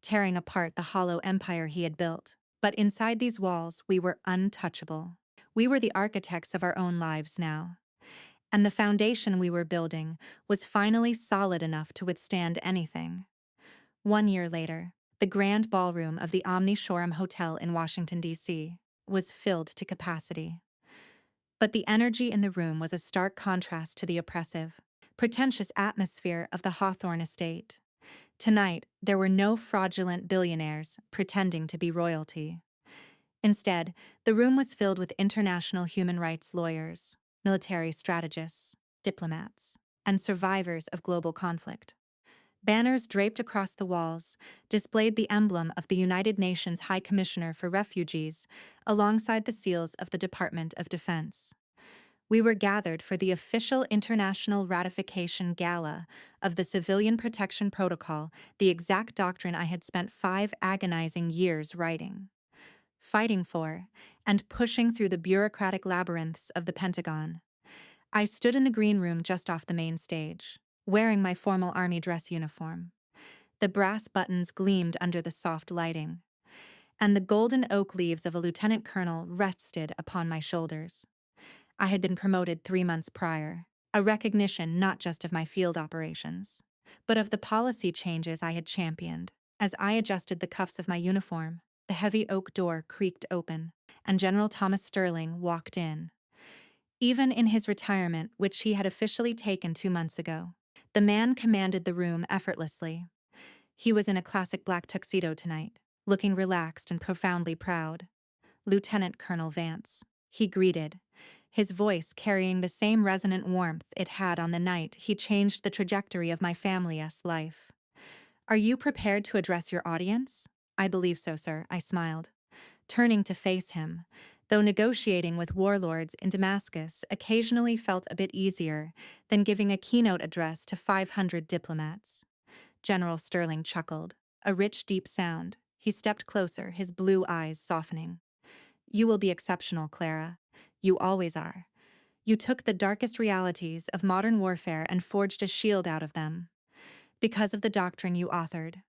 [SPEAKER 1] tearing apart the hollow empire he had built. But inside these walls, we were untouchable. We were the architects of our own lives now, and the foundation we were building was finally solid enough to withstand anything. 1 year later, the grand ballroom of the Omni Shoreham Hotel in Washington, D.C., was filled to capacity. But the energy in the room was a stark contrast to the oppressive, pretentious atmosphere of the Hawthorne estate. Tonight, there were no fraudulent billionaires pretending to be royalty. Instead, the room was filled with international human rights lawyers, military strategists, diplomats, and survivors of global conflict. Banners draped across the walls displayed the emblem of the United Nations High Commissioner for Refugees alongside the seals of the Department of Defense. We were gathered for the official international ratification gala of the Civilian Protection Protocol, the exact doctrine I had spent 5 agonizing years writing, fighting for, and pushing through the bureaucratic labyrinths of the Pentagon. I stood in the green room just off the main stage, wearing my formal army dress uniform. The brass buttons gleamed under the soft lighting, and the golden oak leaves of a lieutenant colonel rested upon my shoulders. I had been promoted 3 months prior, a recognition not just of my field operations, but of the policy changes I had championed. As I adjusted the cuffs of my uniform, the heavy oak door creaked open, and General Thomas Sterling walked in. Even in his retirement, which he had officially taken 2 months ago, the man commanded the room effortlessly. He was in a classic black tuxedo tonight, looking relaxed and profoundly proud. Lieutenant Colonel Vance, he greeted, his voice carrying the same resonant warmth it had on the night he changed the trajectory of my family's life. "Are you prepared to address your audience?" "I believe so, sir," I smiled, turning to face him, though negotiating with warlords in Damascus occasionally felt a bit easier than giving a keynote address to 500 diplomats. General Sterling chuckled, a rich, deep sound. He stepped closer, his blue eyes softening. "You will be exceptional, Clara. You always are. You took the darkest realities of modern warfare and forged a shield out of them. Because of the doctrine you authored,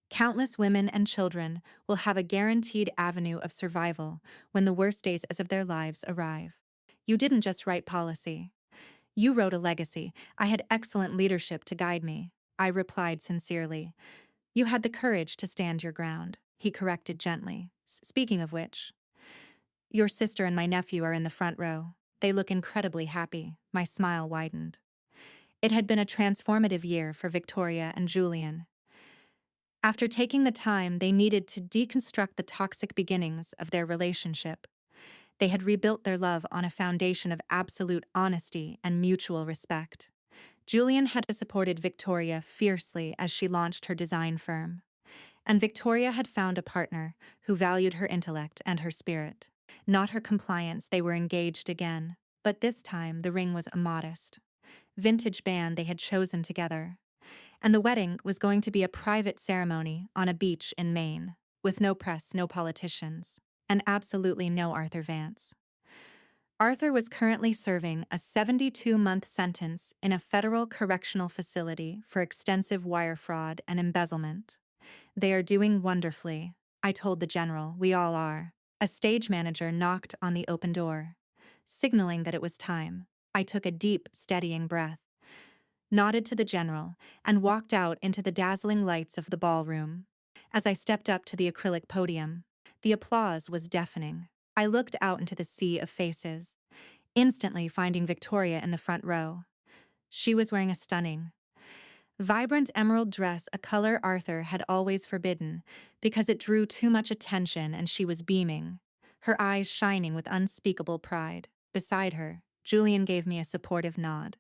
[SPEAKER 1] countless women and children will have a guaranteed avenue of survival when the worst days of their lives arrive. You didn't just write policy. You wrote a legacy. I had excellent leadership to guide me," I replied sincerely. "You had the courage to stand your ground," he corrected gently. "Speaking of which, your sister and my nephew are in the front row. They look incredibly happy." My smile widened. It had been a transformative year for Victoria and Julian. After taking the time they needed to deconstruct the toxic beginnings of their relationship, they had rebuilt their love on a foundation of absolute honesty and mutual respect. Julian had supported Victoria fiercely as she launched her design firm, and Victoria had found a partner who valued her intellect and her spirit, not her compliance. They were engaged again, but this time the ring was a modest, vintage band they had chosen together, and the wedding was going to be a private ceremony on a beach in Maine, with no press, no politicians, and absolutely no Arthur Vance. Arthur was currently serving a 72-month sentence in a federal correctional facility for extensive wire fraud and embezzlement. "They are doing wonderfully," I told the general. "We all are." A stage manager knocked on the open door, signaling that it was time. I took a deep, steadying breath, nodded to the general, and walked out into the dazzling lights of the ballroom. As I stepped up to the acrylic podium, the applause was deafening. I looked out into the sea of faces, instantly finding Victoria in the front row. She was wearing a stunning, vibrant emerald dress, a color Arthur had always forbidden because it drew too much attention, and she was beaming, her eyes shining with unspeakable pride. Beside her, Julian gave me a supportive nod.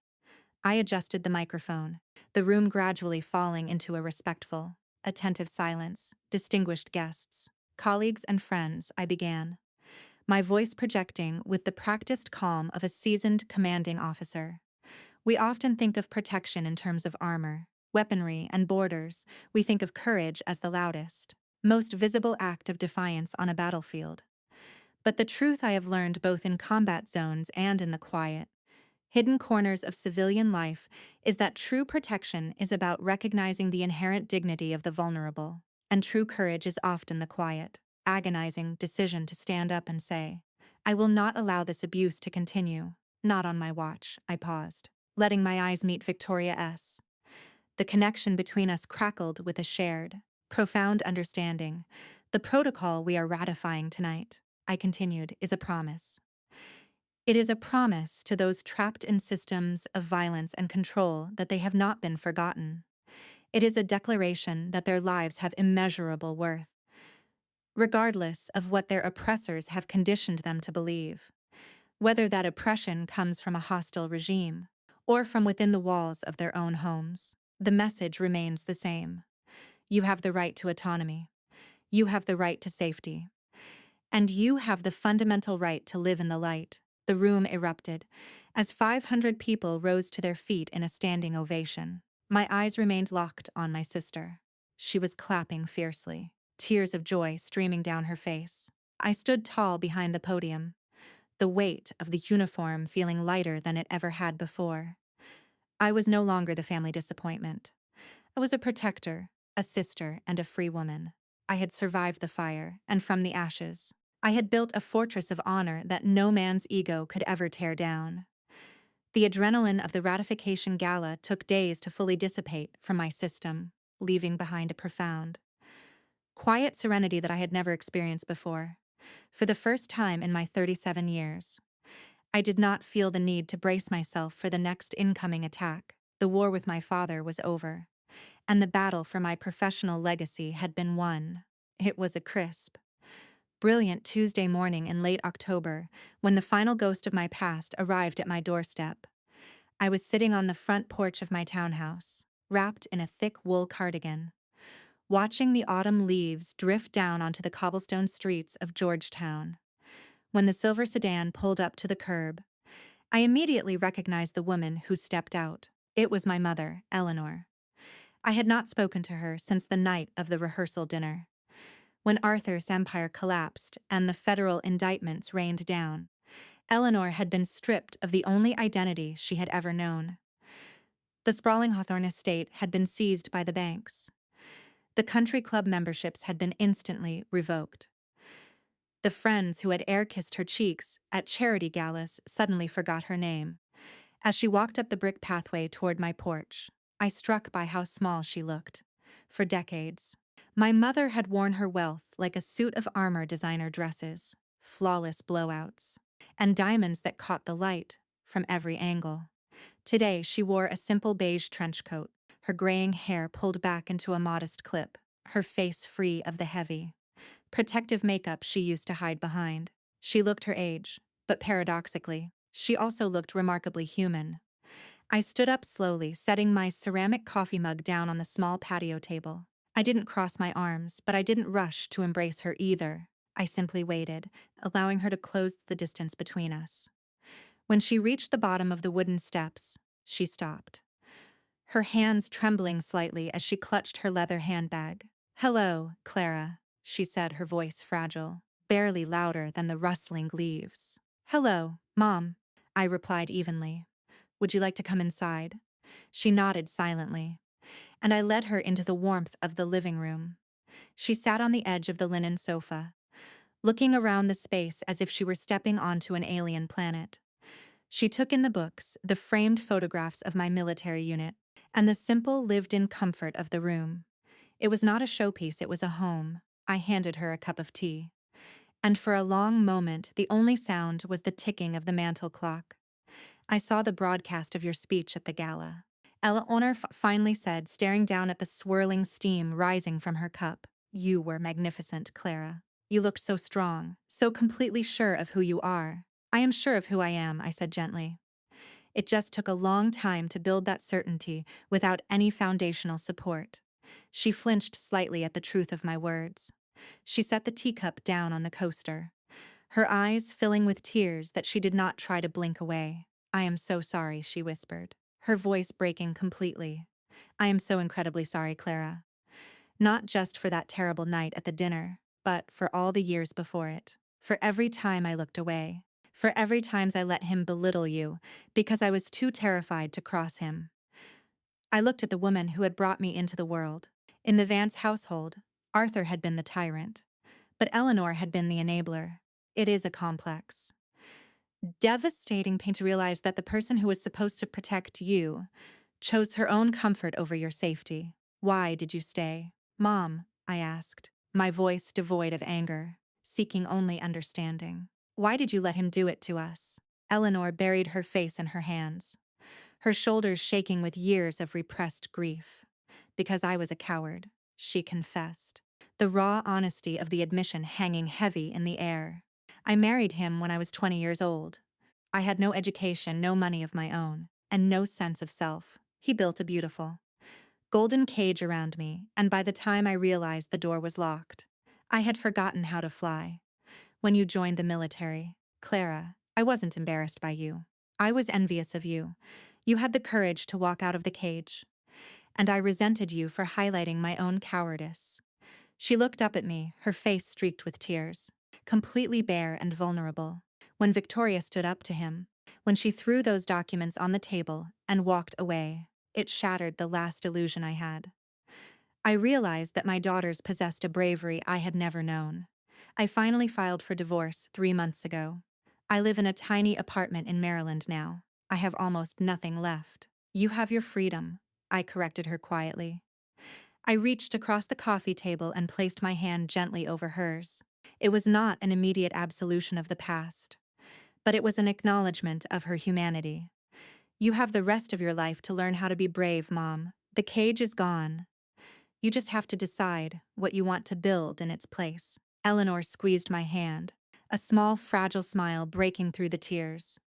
[SPEAKER 1] I adjusted the microphone, the room gradually falling into a respectful, attentive silence. "Distinguished guests, colleagues and friends," I began, my voice projecting with the practiced calm of a seasoned commanding officer. "We often think of protection in terms of armor, weaponry, and borders. We think of courage as the loudest, most visible act of defiance on a battlefield. But the truth I have learned both in combat zones and in the quiet, hidden corners of civilian life is that true protection is about recognizing the inherent dignity of the vulnerable, and true courage is often the quiet, agonizing decision to stand up and say, 'I will not allow this abuse to continue, not on my watch.'" I paused, letting my eyes meet Victoria's. The connection between us crackled with a shared, profound understanding. "The protocol we are ratifying tonight," I continued, "is a promise. It is a promise to those trapped in systems of violence and control that they have not been forgotten. It is a declaration that their lives have immeasurable worth, regardless of what their oppressors have conditioned them to believe. Whether that oppression comes from a hostile regime or from within the walls of their own homes, the message remains the same. You have the right to autonomy. You have the right to safety. And you have the fundamental right to live in the light. The room erupted as 500 people rose to their feet in a standing ovation. My eyes remained locked on my sister. She was clapping fiercely, tears of joy streaming down her face. I stood tall behind the podium, the weight of the uniform feeling lighter than it ever had before. I was no longer the family disappointment. I was a protector, a sister, and a free woman. I had survived the fire, and from the ashes, I had built a fortress of honor that no man's ego could ever tear down. The adrenaline of the ratification gala took days to fully dissipate from my system, leaving behind a profound, quiet serenity that I had never experienced before. For the first time in my 37 years, I did not feel the need to brace myself for the next incoming attack. The war with my father was over, and the battle for my professional legacy had been won. It was a crisp, brilliant Tuesday morning in late October when the final ghost of my past arrived at my doorstep. I was sitting on the front porch of my townhouse, wrapped in a thick wool cardigan, watching the autumn leaves drift down onto the cobblestone streets of Georgetown. When the silver sedan pulled up to the curb, I immediately recognized the woman who stepped out. It was my mother, Eleanor. I had not spoken to her since the night of the rehearsal dinner. When Arthur's empire collapsed and the federal indictments rained down, Eleanor had been stripped of the only identity she had ever known. The sprawling Hawthorne estate had been seized by the banks. The country club memberships had been instantly revoked. The friends who had air-kissed her cheeks at charity galas suddenly forgot her name. As she walked up the brick pathway toward my porch, I struck by how small she looked. For decades, my mother had worn her wealth like a suit of armor, designer dresses, flawless blowouts, and diamonds that caught the light from every angle. Today, she wore a simple beige trench coat, her graying hair pulled back into a modest clip, her face free of the heavy, protective makeup she used to hide behind. She looked her age, but paradoxically, she also looked remarkably human. I stood up slowly, setting my ceramic coffee mug down on the small patio table. I didn't cross my arms, but I didn't rush to embrace her either. I simply waited, allowing her to close the distance between us. When she reached the bottom of the wooden steps, she stopped, her hands trembling slightly as she clutched her leather handbag. "Hello, Clara," she said, her voice fragile, barely louder than the rustling leaves. "Hello, Mom," I replied evenly. "Would you like to come inside?" She nodded silently, and I led her into the warmth of the living room. She sat on the edge of the linen sofa, looking around the space as if she were stepping onto an alien planet. She took in the books, the framed photographs of my military unit, and the simple lived-in comfort of the room. It was not a showpiece, it was a home. I handed her a cup of tea. And for a long moment, the only sound was the ticking of the mantel clock. "I saw the broadcast of your speech at the gala," Eleanor finally said, staring down at the swirling steam rising from her cup. "You were magnificent, Clara. You looked so strong, so completely sure of who you are." "I am sure of who I am," I said gently. It just took a long time to build that certainty without any foundational support. She flinched slightly at the truth of my words. She set the teacup down on the coaster, her eyes filling with tears that she did not try to blink away. "I am so sorry," she whispered, her voice breaking completely. "I am so incredibly sorry, Clara. Not just for that terrible night at the dinner, but for all the years before it. For every time I looked away. For every time I let him belittle you, because I was too terrified to cross him." I looked at the woman who had brought me into the world. In the Vance household, Arthur had been the tyrant, but Eleanor had been the enabler. It is a complex, devastating pain to realize that the person who was supposed to protect you chose her own comfort over your safety. "Why did you stay, Mom?" I asked, my voice devoid of anger, seeking only understanding. "Why did you let him do it to us?" Eleanor buried her face in her hands, her shoulders shaking with years of repressed grief. Because I was a coward, she confessed, the raw honesty of the admission hanging heavy in the air. I married him when I was 20 years old. I had no education, no money of my own, and no sense of self. He built a beautiful, golden cage around me, and by the time I realized the door was locked, I had forgotten how to fly. When you joined the military, Clara, I wasn't embarrassed by you. I was envious of you. You had the courage to walk out of the cage, and I resented you for highlighting my own cowardice. She looked up at me, her face streaked with tears, completely bare and vulnerable. When Victoria stood up to him, when she threw those documents on the table and walked away, it shattered the last illusion I had. I realized that my daughters possessed a bravery I had never known. I finally filed for divorce 3 months ago. I live in a tiny apartment in Maryland now. I have almost nothing left. You have your freedom, I corrected her quietly. I reached across the coffee table and placed my hand gently over hers. It was not an immediate absolution of the past, but it was an acknowledgement of her humanity. You have the rest of your life to learn how to be brave, Mom. The cage is gone. You just have to decide what you want to build in its place. Eleanor squeezed my hand, a small, fragile smile breaking through the tears.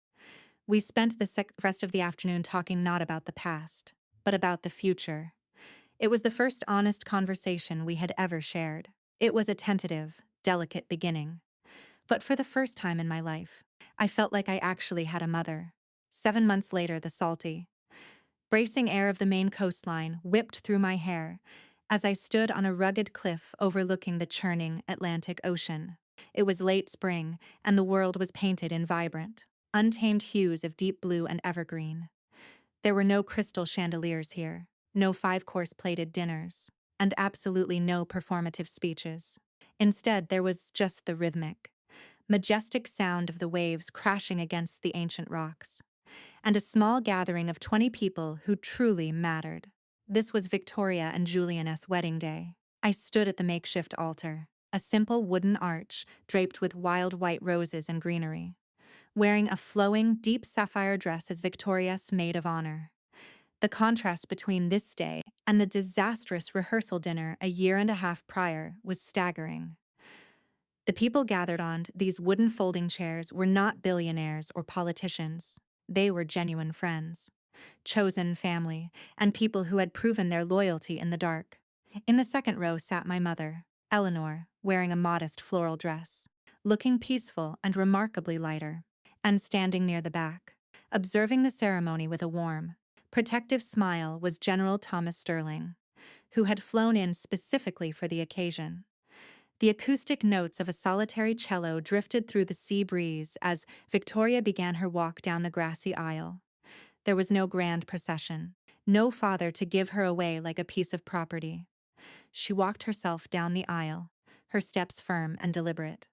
[SPEAKER 1] We spent the rest of the afternoon talking not about the past, but about the future. It was the first honest conversation we had ever shared. It was a tentative, delicate beginning. But for the first time in my life, I felt like I actually had a mother. 7 months later, the salty, bracing air of the Maine coastline whipped through my hair as I stood on a rugged cliff overlooking the churning Atlantic Ocean. It was late spring, and the world was painted in vibrant, untamed hues of deep blue and evergreen. There were no crystal chandeliers here, no five-course plated dinners, and absolutely no performative speeches. Instead, there was just the rhythmic, majestic sound of the waves crashing against the ancient rocks, and a small gathering of 20 people who truly mattered. This was Victoria and Julian S. wedding day. I stood at the makeshift altar, a simple wooden arch draped with wild white roses and greenery, wearing a flowing, deep sapphire dress as Victoria's maid of honor. The contrast between this day and the disastrous rehearsal dinner a year and a half prior was staggering. The people gathered on these wooden folding chairs were not billionaires or politicians. They were genuine friends, chosen family, and people who had proven their loyalty in the dark. In the second row sat my mother, Eleanor, wearing a modest floral dress, looking peaceful and remarkably lighter, and standing near the back, observing the ceremony with a warm, protective smile was General Thomas Sterling, who had flown in specifically for the occasion. The acoustic notes of a solitary cello drifted through the sea breeze as Victoria began her walk down the grassy aisle. There was no grand procession, no father to give her away like a piece of property. She walked herself down the aisle, her steps firm and deliberate.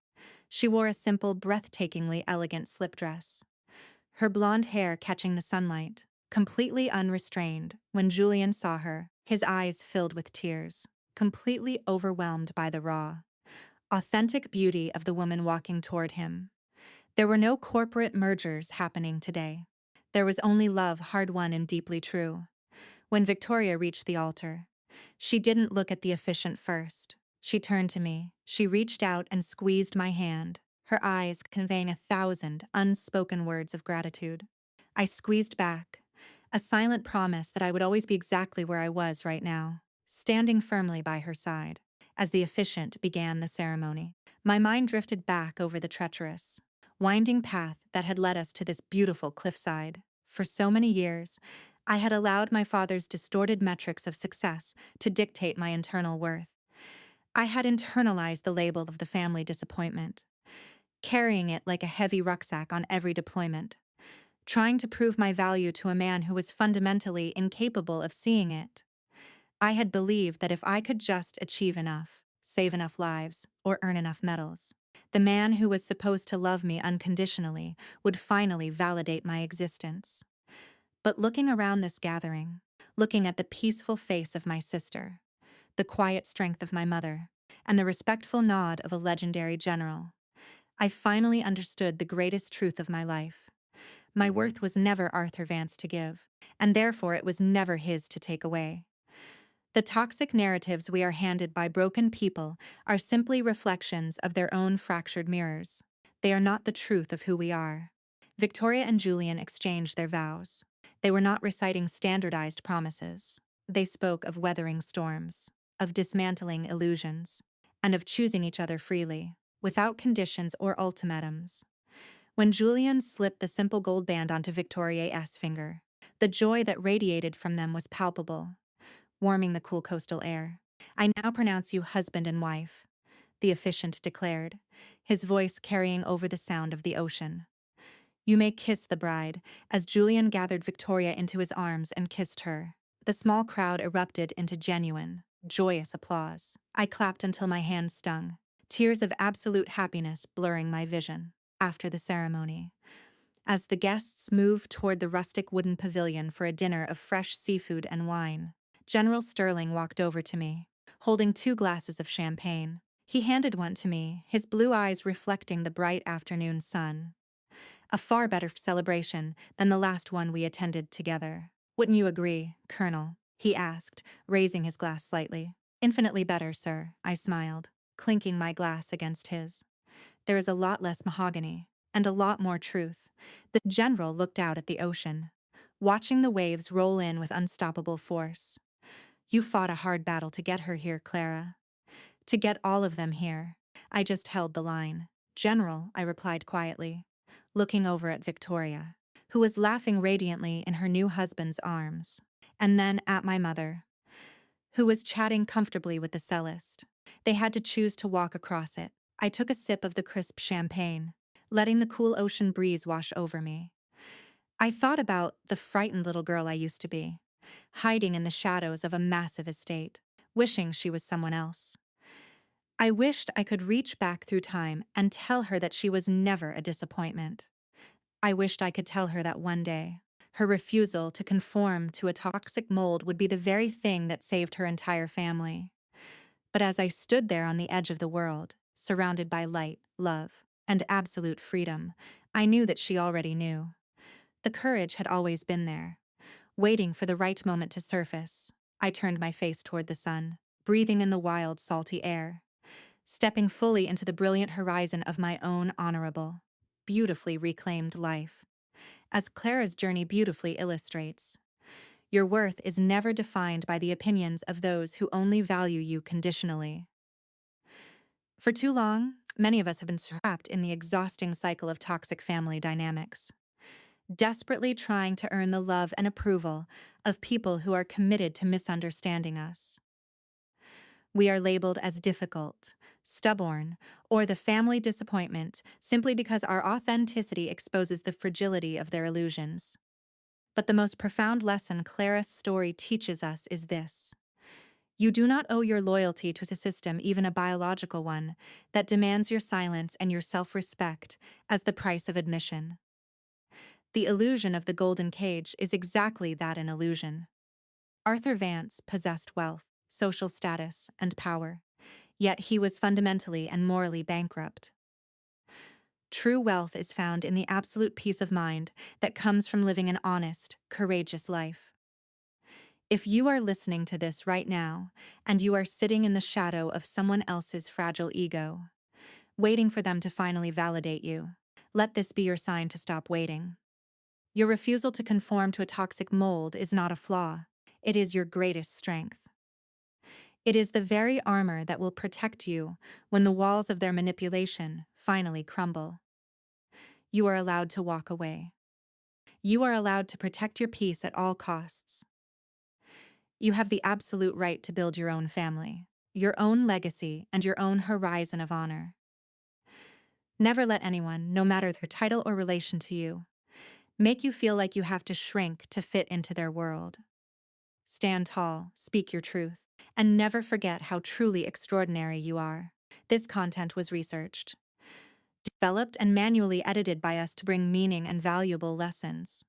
[SPEAKER 1] She wore a simple, breathtakingly elegant slip dress, her blonde hair catching the sunlight, completely unrestrained. When Julian saw her, his eyes filled with tears, completely overwhelmed by the raw, authentic beauty of the woman walking toward him. There were no corporate mergers happening today. There was only love hard-won and deeply true. When Victoria reached the altar, she didn't look at the officiant first. She turned to me. She reached out and squeezed my hand, her eyes conveying 1,000 unspoken words of gratitude. I squeezed back, a silent promise that I would always be exactly where I was right now, standing firmly by her side. As the officiant began the ceremony, my mind drifted back over the treacherous, winding path that had led us to this beautiful cliffside. For so many years, I had allowed my father's distorted metrics of success to dictate my internal worth. I had internalized the label of the family disappointment, carrying it like a heavy rucksack on every deployment, trying to prove my value to a man who was fundamentally incapable of seeing it. I had believed that if I could just achieve enough, save enough lives, or earn enough medals, the man who was supposed to love me unconditionally would finally validate my existence. But looking around this gathering, looking at the peaceful face of my sister, the quiet strength of my mother, and the respectful nod of a legendary general, I finally understood the greatest truth of my life. My worth was never Arthur Vance to give, and therefore it was never his to take away. The toxic narratives we are handed by broken people are simply reflections of their own fractured mirrors. They are not the truth of who we are. Victoria and Julian exchanged their vows. They were not reciting standardized promises. They spoke of weathering storms, of dismantling illusions, and of choosing each other freely, without conditions or ultimatums. When Julian slipped the simple gold band onto Victoria's finger, the joy that radiated from them was palpable, warming the cool coastal air. "I now pronounce you husband and wife," the officiant declared, his voice carrying over the sound of the ocean. "You may kiss the bride," as Julian gathered Victoria into his arms and kissed her. The small crowd erupted into genuine, joyous applause. I clapped until my hands stung, tears of absolute happiness blurring my vision. After the ceremony, as the guests moved toward the rustic wooden pavilion for a dinner of fresh seafood and wine, General Sterling walked over to me, holding 2 glasses of champagne. He handed one to me, his blue eyes reflecting the bright afternoon sun. A far better celebration than the last one we attended together. "Wouldn't you agree, Colonel?" he asked, raising his glass slightly. "Infinitely better, sir," I smiled, clinking my glass against his. "There is a lot less mahogany, and a lot more truth." The general looked out at the ocean, watching the waves roll in with unstoppable force. "You fought a hard battle to get her here, Clara. To get all of them here." I just held the line. "General," I replied quietly, looking over at Victoria, who was laughing radiantly in her new husband's arms, and then at my mother, who was chatting comfortably with the cellist. They had to choose to walk across it. I took a sip of the crisp champagne, letting the cool ocean breeze wash over me. I thought about the frightened little girl I used to be, hiding in the shadows of a massive estate, wishing she was someone else. I wished I could reach back through time and tell her that she was never a disappointment. I wished I could tell her that one day, her refusal to conform to a toxic mold would be the very thing that saved her entire family. But as I stood there on the edge of the world, surrounded by light, love, and absolute freedom, I knew that she already knew. The courage had always been there, waiting for the right moment to surface. I turned my face toward the sun, breathing in the wild, salty air, stepping fully into the brilliant horizon of my own honorable, beautifully reclaimed life. As Clara's journey beautifully illustrates, your worth is never defined by the opinions of those who only value you conditionally. For too long, many of us have been trapped in the exhausting cycle of toxic family dynamics, desperately trying to earn the love and approval of people who are committed to misunderstanding us. We are labeled as difficult, stubborn, or the family disappointment simply because our authenticity exposes the fragility of their illusions. But the most profound lesson Clara's story teaches us is this: you do not owe your loyalty to a system, even a biological one, that demands your silence and your self-respect as the price of admission. The illusion of the golden cage is exactly that, an illusion. Arthur Vance possessed wealth, social status, and power, yet he was fundamentally and morally bankrupt. True wealth is found in the absolute peace of mind that comes from living an honest, courageous life. If you are listening to this right now, and you are sitting in the shadow of someone else's fragile ego, waiting for them to finally validate you, let this be your sign to stop waiting. Your refusal to conform to a toxic mold is not a flaw. It is your greatest strength. It is the very armor that will protect you when the walls of their manipulation finally crumble. You are allowed to walk away. You are allowed to protect your peace at all costs. You have the absolute right to build your own family, your own legacy, and your own horizon of honor. Never let anyone, no matter their title or relation to you, make you feel like you have to shrink to fit into their world. Stand tall, speak your truth, and never forget how truly extraordinary you are. This content was researched, developed, and manually edited by us to bring meaning and valuable lessons.